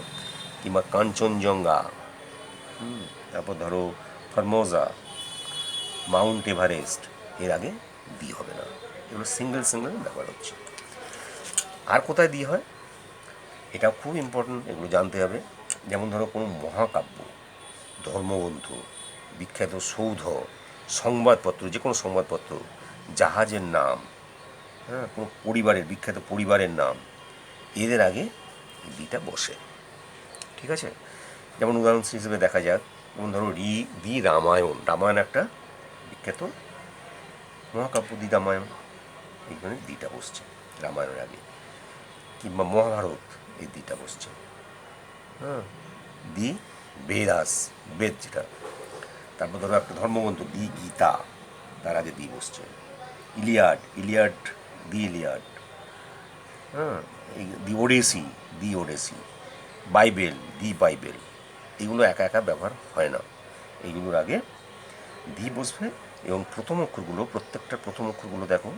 কিংবা কাঞ্চনজঙ্ঘা, তারপর ধরো ফরমোজা, মাউন্ট এভারেস্ট, এর আগে দি হবে না। এগুলো সিঙ্গেল সিঙ্গেল ব্যবহার হচ্ছে। আর কোথায় দি হয়, এটাও খুব ইম্পর্টেন্ট, এগুলো জানতে হবে। যেমন ধরো কোনো মহাকাব্য, ধর্মগ্রন্থ, বিখ্যাত সৌধ, সংবাদপত্র, যে কোনো সংবাদপত্র, জাহাজের নাম, হ্যাঁ, কোনো পরিবারের বিখ্যাত পরিবারের নাম, এদের আগে দিটা বসে। ঠিক আছে, যেমন উদাহরণ হিসেবে দেখা যাক, যেমন ধরো দি রামায়ণ, রামায়ণ একটা বিখ্যাত মহাকাব্য, দি রামায়ণ, এইখানে দিটা বসছে রামায়ণের আগে। কিংবা মহাভারত, এই দিটা বসছে। হ্যাঁ, দি বেদাস, বেদ যেটা। তারপর ধরো একটা ধর্মগ্রন্থ দি গীতা, তার আগে দি বসছে। Iliad, Iliad, the Iliad. হ্যাঁ, এই the Odyssey, the Odyssey. Bible, the Bible. এগুলো একা একা ব্যবহার হয় না, এইগুলোর আগে দি বসবে। এবং প্রথম অক্ষরগুলো, প্রত্যেকটা প্রথম অক্ষরগুলো দেখো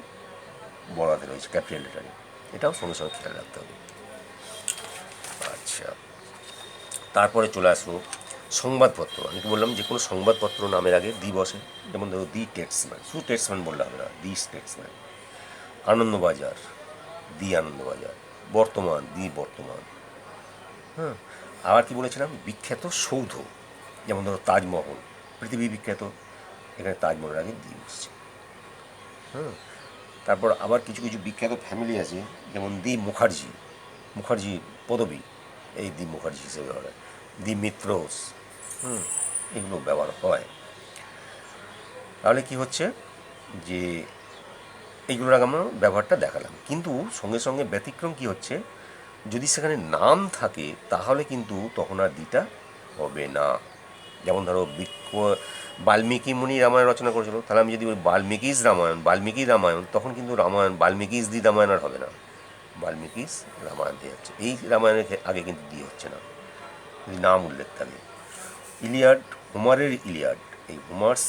বড়াতে রয়েছে ক্যাপিটাল লেটারে, এটাও সঙ্গে সঙ্গে খেয়াল রাখতে হবে। আচ্ছা, তারপরে চলে আসবো সংবাদপত্র। আমি তো বললাম যে কোনো সংবাদপত্র নামের আগে দি বসে। যেমন ধরো দি টেক্সম্যান, শুধু টেক্সম্যান বললে হবে না, দি স্টেটসম্যান। আনন্দবাজার, দি আনন্দবাজার। বর্তমান, দি বর্তমান। হ্যাঁ, আবার কি বলেছিলাম, বিখ্যাত সৌধ, যেমন ধরো তাজমহল, পৃথিবী বিখ্যাত, এখানে তাজমহলের আগে দি বসছে। হ্যাঁ, তারপর আবার কিছু কিছু বিখ্যাত ফ্যামিলি আছে, যেমন দি মুখার্জি, মুখার্জি পদবী, এই দি মুখার্জি হিসেবে ব্যবহার হয়। দি মিত্রস, এগুলো ব্যবহার হয়। তাহলে কি হচ্ছে যে এইগুলোর আগে আমরা ব্যবহারটা দেখালাম, কিন্তু সঙ্গে সঙ্গে ব্যতিক্রম কি হচ্ছে, যদি সেখানে নাম থাকে তাহলে কিন্তু তখন আর দিটা হবে না। যেমন ধরো বাল্মীকি মুনি রামায়ণ রচনা করেছিল, তাহলে আমি যদি ওই বাল্মীকির রামায়ণ, তখন কিন্তু রামায়ণ বাল্মীকিস দি রামায়ণ আর হবে না, বাল্মীকিস রামায়ণ হয়ে যাচ্ছে। এই রামায়ণের আগে কিন্তু দি হচ্ছে না, যদি নাম উল্লেখ থাকে। ইলিয়াড, হুমারের ইলিয়াড, এই হুমার্স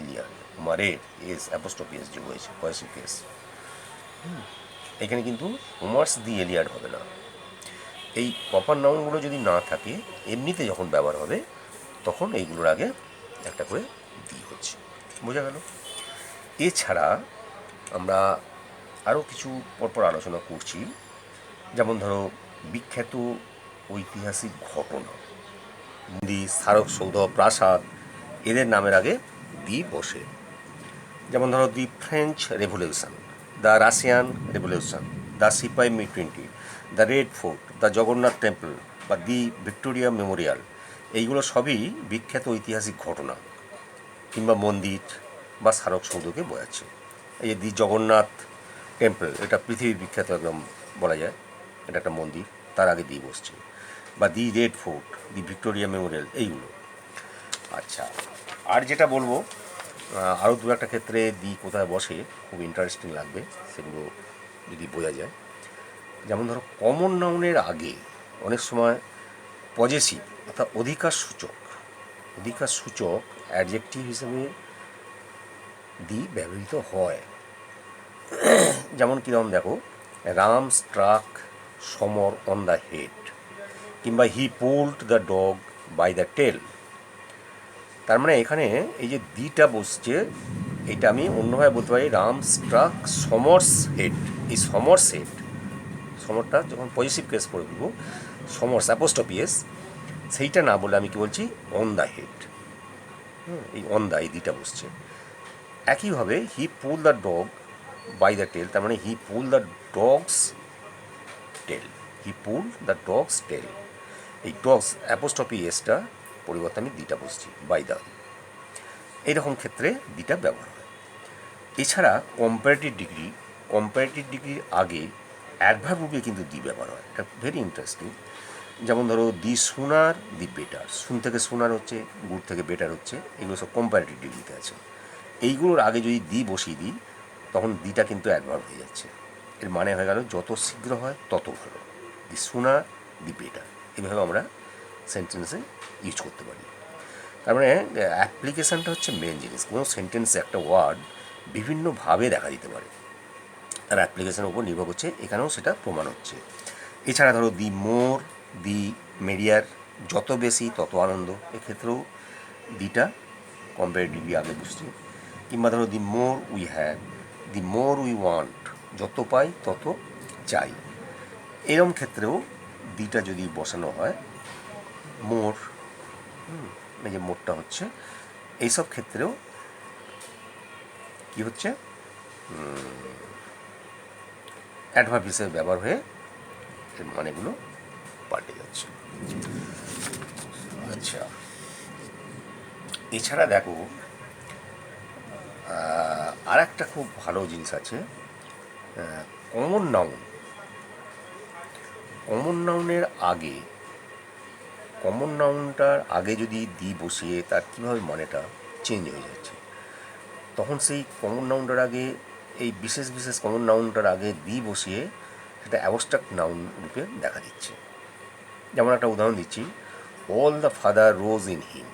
ইলিয়াড, হুমারের এস অ্যাপোস্ট্রফি এস যোগ হয়েছে, পয়সিক এস। এখানে কিন্তু হুমার্স দি ইলিয়াড হবে না। এই প্রপার নাউনগুলো যদি না থাকে, এমনিতে যখন ব্যবহার হবে তখন এইগুলোর আগে একটা করে দি হচ্ছে। বোঝা গেল? এছাড়া আমরা আরও কিছু পরপর আলোচনা করছি। যেমন ধরো বিখ্যাত ঐতিহাসিক ঘটনা, মন্দির, স্মারক সৌধ, প্রাসাদ, এদের নামের আগে দি বসে। যেমন ধরো the French Revolution, the Russian Revolution, the Sepoy Mutiny, the Red Fort, the Jagannath temple বা দি ভিক্টোরিয়া মেমোরিয়াল, এইগুলো সবই বিখ্যাত ঐতিহাসিক ঘটনা কিংবা মন্দির বা স্মারক সৌধকে বোঝাচ্ছে। এই যে দি জগন্নাথ টেম্পল, এটা পৃথিবীর বিখ্যাত একদম বলা যায়, এটা একটা মন্দির, তার আগে দিয়ে বসছে। বা দি রেড ফোর্ট, দি ভিক্টোরিয়া মেমোরিয়াল, এইগুলো। আচ্ছা, আর যেটা বলবো, আরও দু একটা ক্ষেত্রে দি কোথায় বসে খুব ইন্টারেস্টিং লাগবে, সেগুলো যদি বোঝা যায়। যেমন ধরো কমন নাউনের আগে অনেক সময় পজেসিভ অর্থাৎ অধিকার সূচক অ্যাডজেক্টিভ হিসেবে দি ব্যবহৃত হয়। যেমন কীরকম দেখো, Ram struck Samar on the head, কিংবা he pulled the dog by the tail. তার মানে এখানে এই যে দিটা বসছে এইটা আমি অন্যভাবে বলতে পারি রাম স্ট্রাক সমর্স হেড। এই সমর্স হেড, সমরটা যখন পজিটিভ কেস করে দেবো, সমর্স অ্যাপোস্ট্রফি এস, সেইটা না বলে আমি কি বলছি, অন দ্য হেড। এই অন দ্য, এই দিটা বসছে। একইভাবে he pull the dog by the tail, তার মানে he pull the dog's tail, he pull the dog's tail. এই ডগস অ্যাপোস্ট্রফি এসটা পরিবর্তে আমি দিটা বসছি, বাই দ্য। এইরকম ক্ষেত্রে দিটা ব্যবহার হয়। এছাড়া কম্পারেটিভ ডিগ্রির আগে অ্যাডভার্ব রূপে কিন্তু দি ব্যবহার হয়। এটা ভেরি ইন্টারেস্টিং। যেমন ধরো দি সুনার দি বেটার, সুন থেকে সুনার হচ্ছে, গুড থেকে বেটার হচ্ছে, এগুলো সব কম্পারেটিভ ডিগ্রিতে আছে। এইগুলোর আগে যদি দি বসিয়ে দিই, তখন দিটা কিন্তু অ্যাডভার্ব হয়ে যাচ্ছে। এর মানে হয়ে গেল যত শীঘ্র হয় তত ভালো। দি সুনার দি বেটার, এভাবে আমরা সেন্টেন্সে ইউজ করতে পারি। তার মানে অ্যাপ্লিকেশানটা হচ্ছে মেন জিনিস। কোনো সেন্টেন্সে একটা ওয়ার্ড বিভিন্নভাবে দেখা দিতে পারে, তার অ্যাপ্লিকেশনের উপর নির্ভর করছে, এখানেও সেটা প্রমাণ হচ্ছে। এছাড়া ধরো দি মোর দি মেরিয়ার, যত বেশি তত আনন্দ, এক্ষেত্রেও দিটা কম্পারেটিভলি আগে বুঝছে। কিংবা ধরো the more we have, the more we want, যত পাই তত চাই, এরম ক্ষেত্রেও দিটা যদি বসানো হয়, মোর, এই যে মোরটা হচ্ছে, এইসব ক্ষেত্রেও কি হচ্ছে, অ্যাডভার্ব হিসেবে ব্যবহার হয়ে এর মানেগুলো পাল্টে যাচ্ছে। আচ্ছা, এছাড়া দেখো আর একটা খুব ভালো জিনিস আছে, কমন নাউন। কমন নাউনের আগে, কমন নাউনটার আগে যদি দি বসিয়ে তার কীভাবে মানেটা চেঞ্জ হয়ে যাচ্ছে, তখন সেই কমন নাউনটার আগে, এই বিশেষ বিশেষ কমন নাউনটার আগে দি বসিয়ে সেটা অ্যাবস্ট্রাক্ট নাউন রূপে দেখা দিচ্ছে। যেমন একটা উদাহরণ দিচ্ছি, all the father rose in him,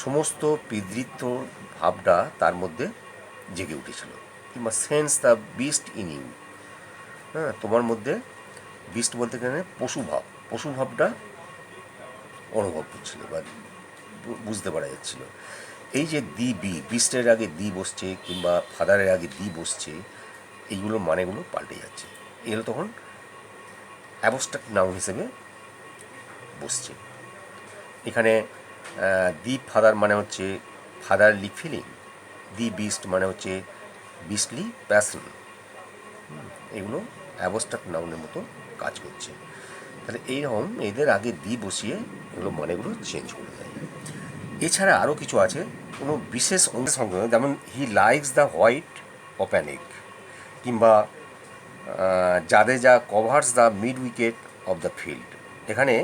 সমস্ত পিতৃত্ব ভাবটা তার মধ্যে জেগে উঠেছিল। কিংবা sense the beast in you, হ্যাঁ, তোমার মধ্যে বিস্ট বলতে গেলে পশুভাব, পশুভাবটা অনুভব করছিল বা বুঝতে পারা যাচ্ছিল। এই যে দি বি, বিস্টের আগে দি বসছে কিংবা ফাদারের আগে দি বসছে, এইগুলোর মানেগুলো পাল্টে যাচ্ছে। এগুলো তখন অ্যাবস্ট্রাক্ট নাউন হিসেবে বসছে। এখানে দি ফাদার মানে হচ্ছে ফাদারলি ফিলিং, দি বিস্ট মানে হচ্ছে বিস্টলি প্যাশন, এগুলো অ্যাবস্ট্রাক্ট নাউনের মতো কাজ করছে। তাহলে এইরকম এদের আগে দি বসিয়ে এগুলো মানেগুলো চেঞ্জ করে দেয়। এছাড়া আরও কিছু আছে, কোনো বিশেষ অংশের সঙ্গে, যেমন he likes the white of an egg, কিংবা Jadeja covers the mid wicket of the field. এখানে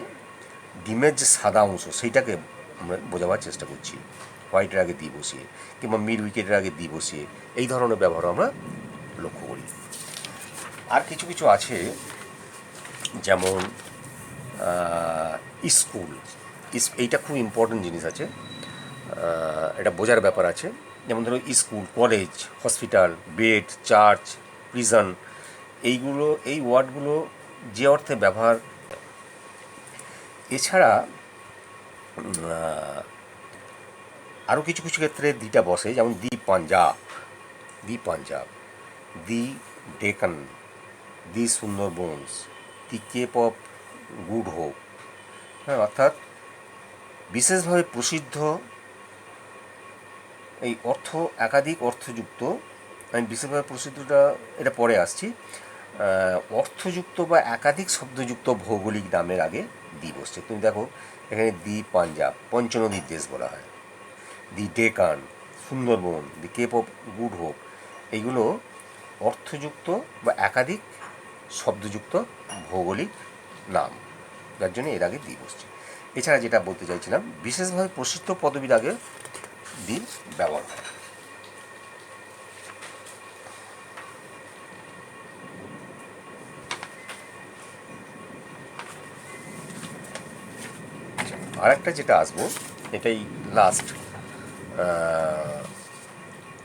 ডিমের যে সাদা অংশ সেইটাকে আমরা বোঝাবার চেষ্টা করছি হোয়াইটের আগে দি বসিয়ে, কিংবা মিড উইকেটের আগে দি বসিয়ে, এই ধরনের ব্যবহার আমরা লক্ষ্য করি। আর কিছু কিছু আছে, যেমন স্কুল, এইটা খুব ইম্পর্টেন্ট জিনিস আছে, এটা বোঝার ব্যাপার আছে। যেমন ধরো school, college, hospital, bed, church, prison, এইগুলো, এই ওয়ার্ডগুলো যে অর্থে ব্যবহার। এছাড়া আরও কিছু কিছু ক্ষেত্রে দিটা বসে, যেমন দি পাঞ্জাব, দি পাঞ্জাব, দি ডেকান, দি সুন্দরবনস, দি কেপ অফ গুড হোপ। হ্যাঁ, অর্থাৎ বিশেষভাবে প্রসিদ্ধ, এই অর্থ একাধিক অর্থযুক্ত, আমি বিশেষভাবে প্রসিদ্ধটা এটা পরে আসছি, অর্থযুক্ত বা একাধিক শব্দযুক্ত ভৌগোলিক নামের আগে দি বসছে। তুমি দেখো এখানে দি পাঞ্জাব, পঞ্চনদীর দেশ বলা হয়, দি ডেকান, সুন্দরবন, দি কেপ অফ গুড হোপ, এইগুলো অর্থযুক্ত বা একাধিক শব্দযুক্ত ভৌগোলিক নাম, যার জন্য এর আগে দি বসছে। এছাড়া যেটা বলতে চাইছিলাম, বিশেষভাবে প্রসিদ্ধ পদবীর আগে দি ব্যবহার হয়। আর একটা যেটা আসবো, এটাই লাস্ট,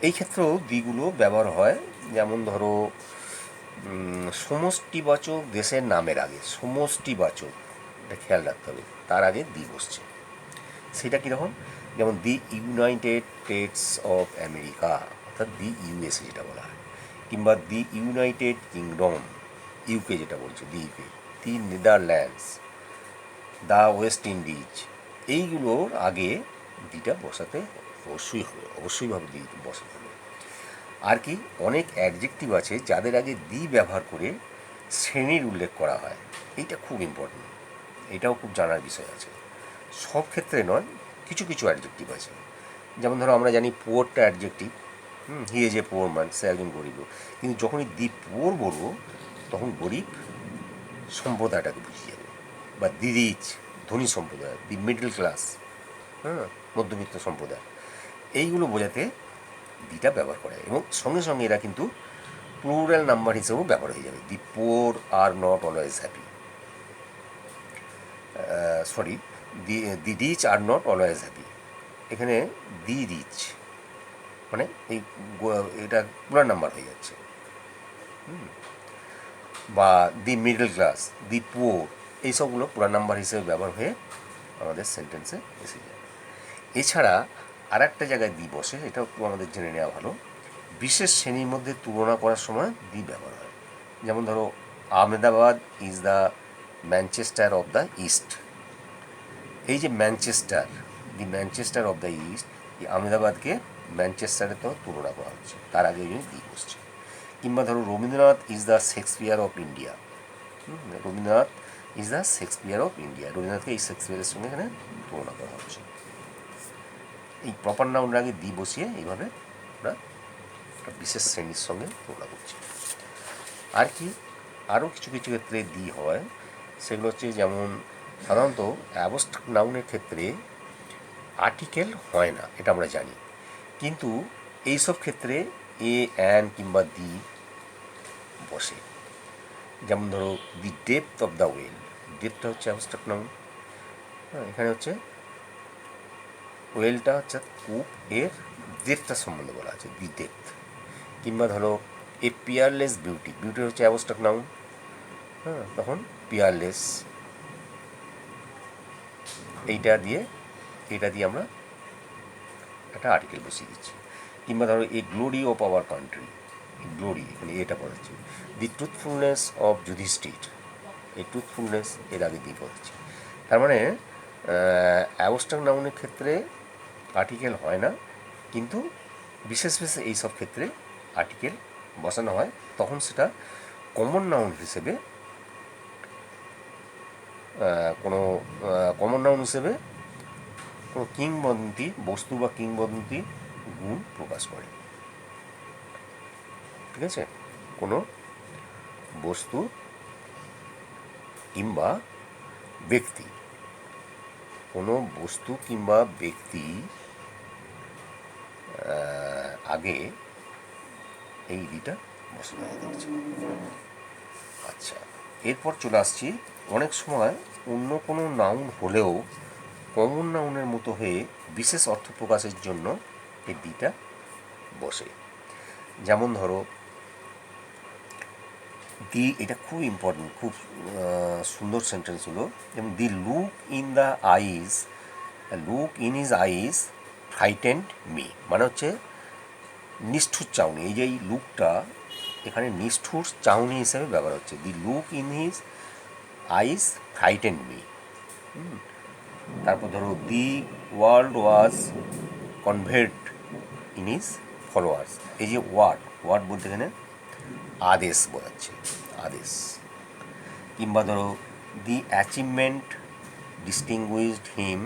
এই ক্ষেত্রেও দিগুলো ব্যবহার হয়। যেমন ধরো সমষ্টিবাচক দেশের নামের আগে, সমষ্টিবাচক, এটা খেয়াল রাখতে হবে, তার আগে দি বসছে। সেটা কীরকম, যেমন the United states of America, অর্থাৎ দি ইউএসএ যেটা বলা হয়, কিংবা দি ইউনাইটেড কিংডম, ইউকে যেটা বলছে the UK, the Netherlands, the West Indies, এইগুলোর আগে দিটা বসাতে অবশ্যইভাবে দি বসাতে হবে। আর কি অনেক অ্যাডজেক্টিভ আছে যাদের আগে দি ব্যবহার করে শ্রেণীর উল্লেখ করা হয়, এইটা খুব ইম্পর্টেন্ট, এটাও খুব জানার বিষয় আছে। সব ক্ষেত্রে নয়, কিছু কিছু অ্যাডজেক্টিভ আছে। যেমন ধরো আমরা জানি পুয়ারটা adjective, he is a poor man, সে একজন গরিব। কিন্তু যখনই দি পুয়ার বলবো তখন গরিব সম্প্রদায়টাকে বুঝিয়ে যাবে, বা দি রিচ ধনী সম্প্রদায়, দি মিডল ক্লাস মধ্যবিত্ত সম্প্রদায়, এইগুলো বোঝাতে দিটা ব্যবহার করে। এবং সঙ্গে সঙ্গে এরা কিন্তু প্লুরাল নাম্বার হিসেবেও ব্যবহার হয়ে যাবে। The poor are not always happy, sorry, the rich are not always happy, এখানে দি রিচ মানে এই এটা প্লুরাল নাম্বার হয়ে যাচ্ছে। বা দি মিডল ক্লাস, দি পোর, এইসবগুলো প্লুরাল নাম্বার হিসেবে ব্যবহার হয়ে আমাদের সেন্টেন্সে এসে যায়। এছাড়া আর একটা জায়গায় দি বসে, এটাও একটু আমাদের জেনে নেওয়া ভালো। বিশেষ শ্রেণীর মধ্যে তুলনা করার সময় দি ব্যবহার হয়। যেমন ধরো Ahmedabad is the Manchester of the east, এই যে Manchester, the Manchester of the east, এই আহমেদাবাদকে ম্যানচেস্টারে তো তুলনা করা হচ্ছে, তার আগে ওই দি বসছে। কিংবা ধরো Rabindranath is the Shakespeare of India, Rabindranath is the Shakespeare of India, রবীন্দ্রনাথকে এই শেক্সপিয়ারের সঙ্গে এখানে তুলনা করা হচ্ছে। এই প্রপার নাউনের আগে দি বসিয়ে এইভাবে আমরা একটা বিশেষ শ্রেণীর সঙ্গে তুলনা করছি। আর কি আরও কিছু কিছু ক্ষেত্রে দি হয়, সেগুলো হচ্ছে যেমন সাধারণত অ্যাবস্ট্রাক্ট নাউনের ক্ষেত্রে আর্টিকেল হয় না, এটা আমরা জানি, কিন্তু এইসব ক্ষেত্রে এ, অ্যান কিংবা দি বসে। যেমন ধরো দি ডেপথ অফ দ্য ওয়েল, ডেপথটা হচ্ছে অ্যাবস্ট্রাক্ট নাউন, এখানে হচ্ছে ওয়েলটা হচ্ছে কূপ, এর ডেপথটার সম্বন্ধে বলা আছে, দি ডেপথ। কিংবা ধরো এ পিয়ারলেস বিউটি, বিউটি হচ্ছে অ্যাবস্ট্রাক্ট নাউন, তখন পিয়ারলেস, এটা দিয়ে আমরা একটা আর্টিকেল বসিয়ে দিচ্ছি। কিংবা ধরো a glory of our country, glory এখানে এটা বলাচ্ছি। দি ট্রুথফুলনেস অফ যুধিষ্ঠির, এই ট্রুথফুলনেস এর আগে দিয়ে বলাচ্ছি। তার মানে অ্যাবস্ট্রাক্ট নাউনের ক্ষেত্রে আর্টিকেল হয় না, কিন্তু বিশেষ বিশেষ এইসব ক্ষেত্রে আর্টিকেল বসানো হয়, তখন সেটা কমন নাউন হিসেবে কোনো কিংবদন্তি বস্তু বা কিংবদন্তি গুণ প্রকাশ করে। ঠিক আছে, কোনো বস্তু কিংবা ব্যক্তি, কোনো বস্তু কিংবা ব্যক্তি আগে এই দিটা বসানো হচ্ছে। আচ্ছা, এরপর চলে আসছি, অনেক সময় অন্য কোনো নাউন হলেও কমন নাউনের মতো হয়ে বিশেষ অর্থ প্রকাশের জন্য এই দিটা বসে। যেমন ধরো দি, এটা খুব ইম্পর্টেন্ট, খুব সুন্দর সেন্টেন্স হলো। যেমন the look in the eyes, look in his eyes frightened me, মানে হচ্ছে নিষ্ঠুর চাউনি, এই যে এই লুকটা এখানে নিষ্ঠুর চাউনি হিসেবে ব্যবহার হচ্ছে। The look in his eyes frightened me. তারপর ধরো the world was conveyed in his followers, এই যে ওয়ার্ড বলতে এখানে আদেশ বোঝাচ্ছে, আদেশ। কিংবা ধরো দি achievement distinguished him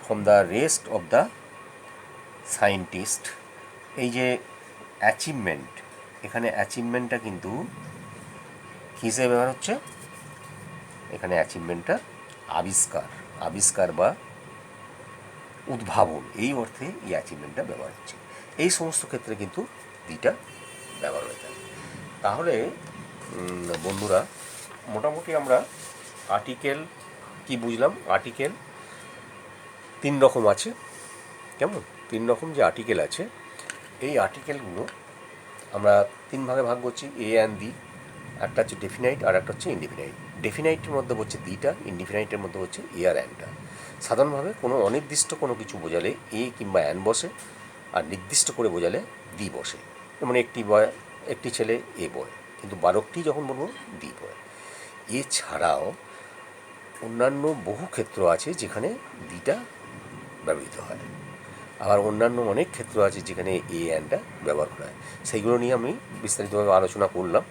from the rest of the scientist, এই যে অ্যাচিভমেন্ট, এখানে অ্যাচিভমেন্টটা কিন্তু কী হিসেবে ব্যবহার হচ্ছে, এখানে অ্যাচিভমেন্টটা আবিষ্কার বা উদ্ভাবন, এই অর্থে এই অ্যাচিভমেন্টটা ব্যবহার হচ্ছে। এই সমস্ত ক্ষেত্রে কিন্তু দিটা ব্যবহার হয়ে থাকে। তাহলে বন্ধুরা, মোটামুটি আমরা আর্টিকেল কি বুঝলাম, আর্টিকেল তিন রকম আছে, কেমন, তিন রকম যে আর্টিকেল আছে, এই আর্টিকেলগুলো আমরা তিন ভাগে ভাগ করছি, এ অ্যান্ড দি। একটা হচ্ছে ডেফিনাইট, আর একটা হচ্ছে ইনডিফিনাইট। ডেফিনাইটের মধ্যে হচ্ছে দিটা, ইনডিফিনাইটের মধ্যে হচ্ছে এ আর অ্যানটা। সাধারণভাবে কোনো অনির্দিষ্ট কোনো কিছু বোঝালে এ কিংবা অ্যান বসে, আর নির্দিষ্ট করে বোঝালে দি বসে। যেমন একটি ছেলে এ বয়, কিন্তু বালকটি যখন বলবো দি বয়। এছাড়াও অন্যান্য বহু ক্ষেত্র আছে যেখানে দিটা ব্যবহৃত হয়। আবার অন্যান্য অনেক ক্ষেত্র আছে যেখানে এ অ্যান্ডটা ব্যবহার করা হয়। সেইগুলো নিয়ে আমি বিস্তারিতভাবে আলোচনা করলাম।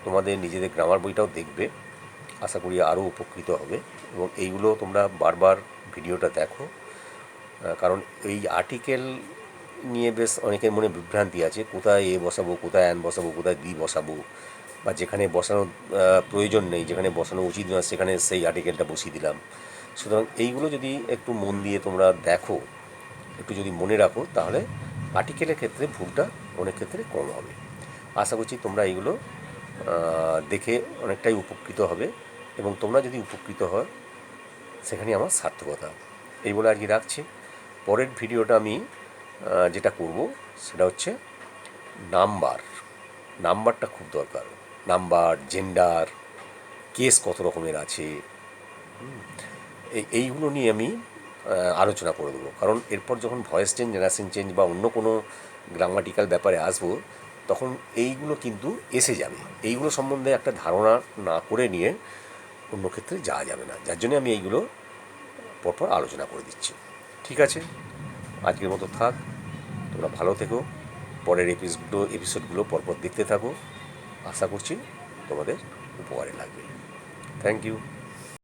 তোমাদের নিজেদের গ্রামার বইটাও দেখবে, আশা করি আরও উপকৃত হবে। এবং এইগুলো তোমরা বারবার ভিডিওটা দেখো, কারণ এই আর্টিকেল নিয়ে বেশ অনেকের মনে বিভ্রান্তি আছে, কোথায় এ বসাবো, কোথায় অ্যান বসাবো, কোথায় দি বসাবো, বা যেখানে বসানোর প্রয়োজন নেই, যেখানে বসানো উচিত নয় সেখানে সেই আর্টিকেলটা বসিয়ে দিলাম। সুতরাং এইগুলো যদি একটু মন দিয়ে তোমরা দেখো, একটু যদি মনে রাখো, তাহলে আর্টিকেলের ক্ষেত্রে ভুলটা অনেক ক্ষেত্রে কম হবে। আশা করছি তোমরা এইগুলো দেখে অনেকটাই উপকৃত হবে, এবং তোমরা যদি উপকৃত হয় সেখানে আমার সার্থকতা। এই বলে আজকে রাখছি। পরের ভিডিওটা আমি যেটা করব সেটা হচ্ছে নাম্বারটা খুব দরকার। নাম্বার, জেন্ডার, কেস কত রকমের আছে, এইগুলো নিয়ে আমি আলোচনা করে দেবো। কারণ এরপর যখন ভয়েস চেঞ্জ, জেনারেশন চেঞ্জ বা অন্য কোনো গ্রামাটিক্যাল ব্যাপারে আসবো, তখন এইগুলো কিন্তু এসে যাবে। এইগুলো সম্বন্ধে একটা ধারণা না করে নিয়ে অন্য ক্ষেত্রে যাওয়া যাবে না, যার জন্য আমি এইগুলো পরপর আলোচনা করে দিচ্ছি। ঠিক আছে, আজকের মতো থাক। তোমরা ভালো থেকো, পরের এপিসোডগুলো পরপর দেখতে থাকো। আশা করছি তোমাদের উপকারে লাগবে। Thank you.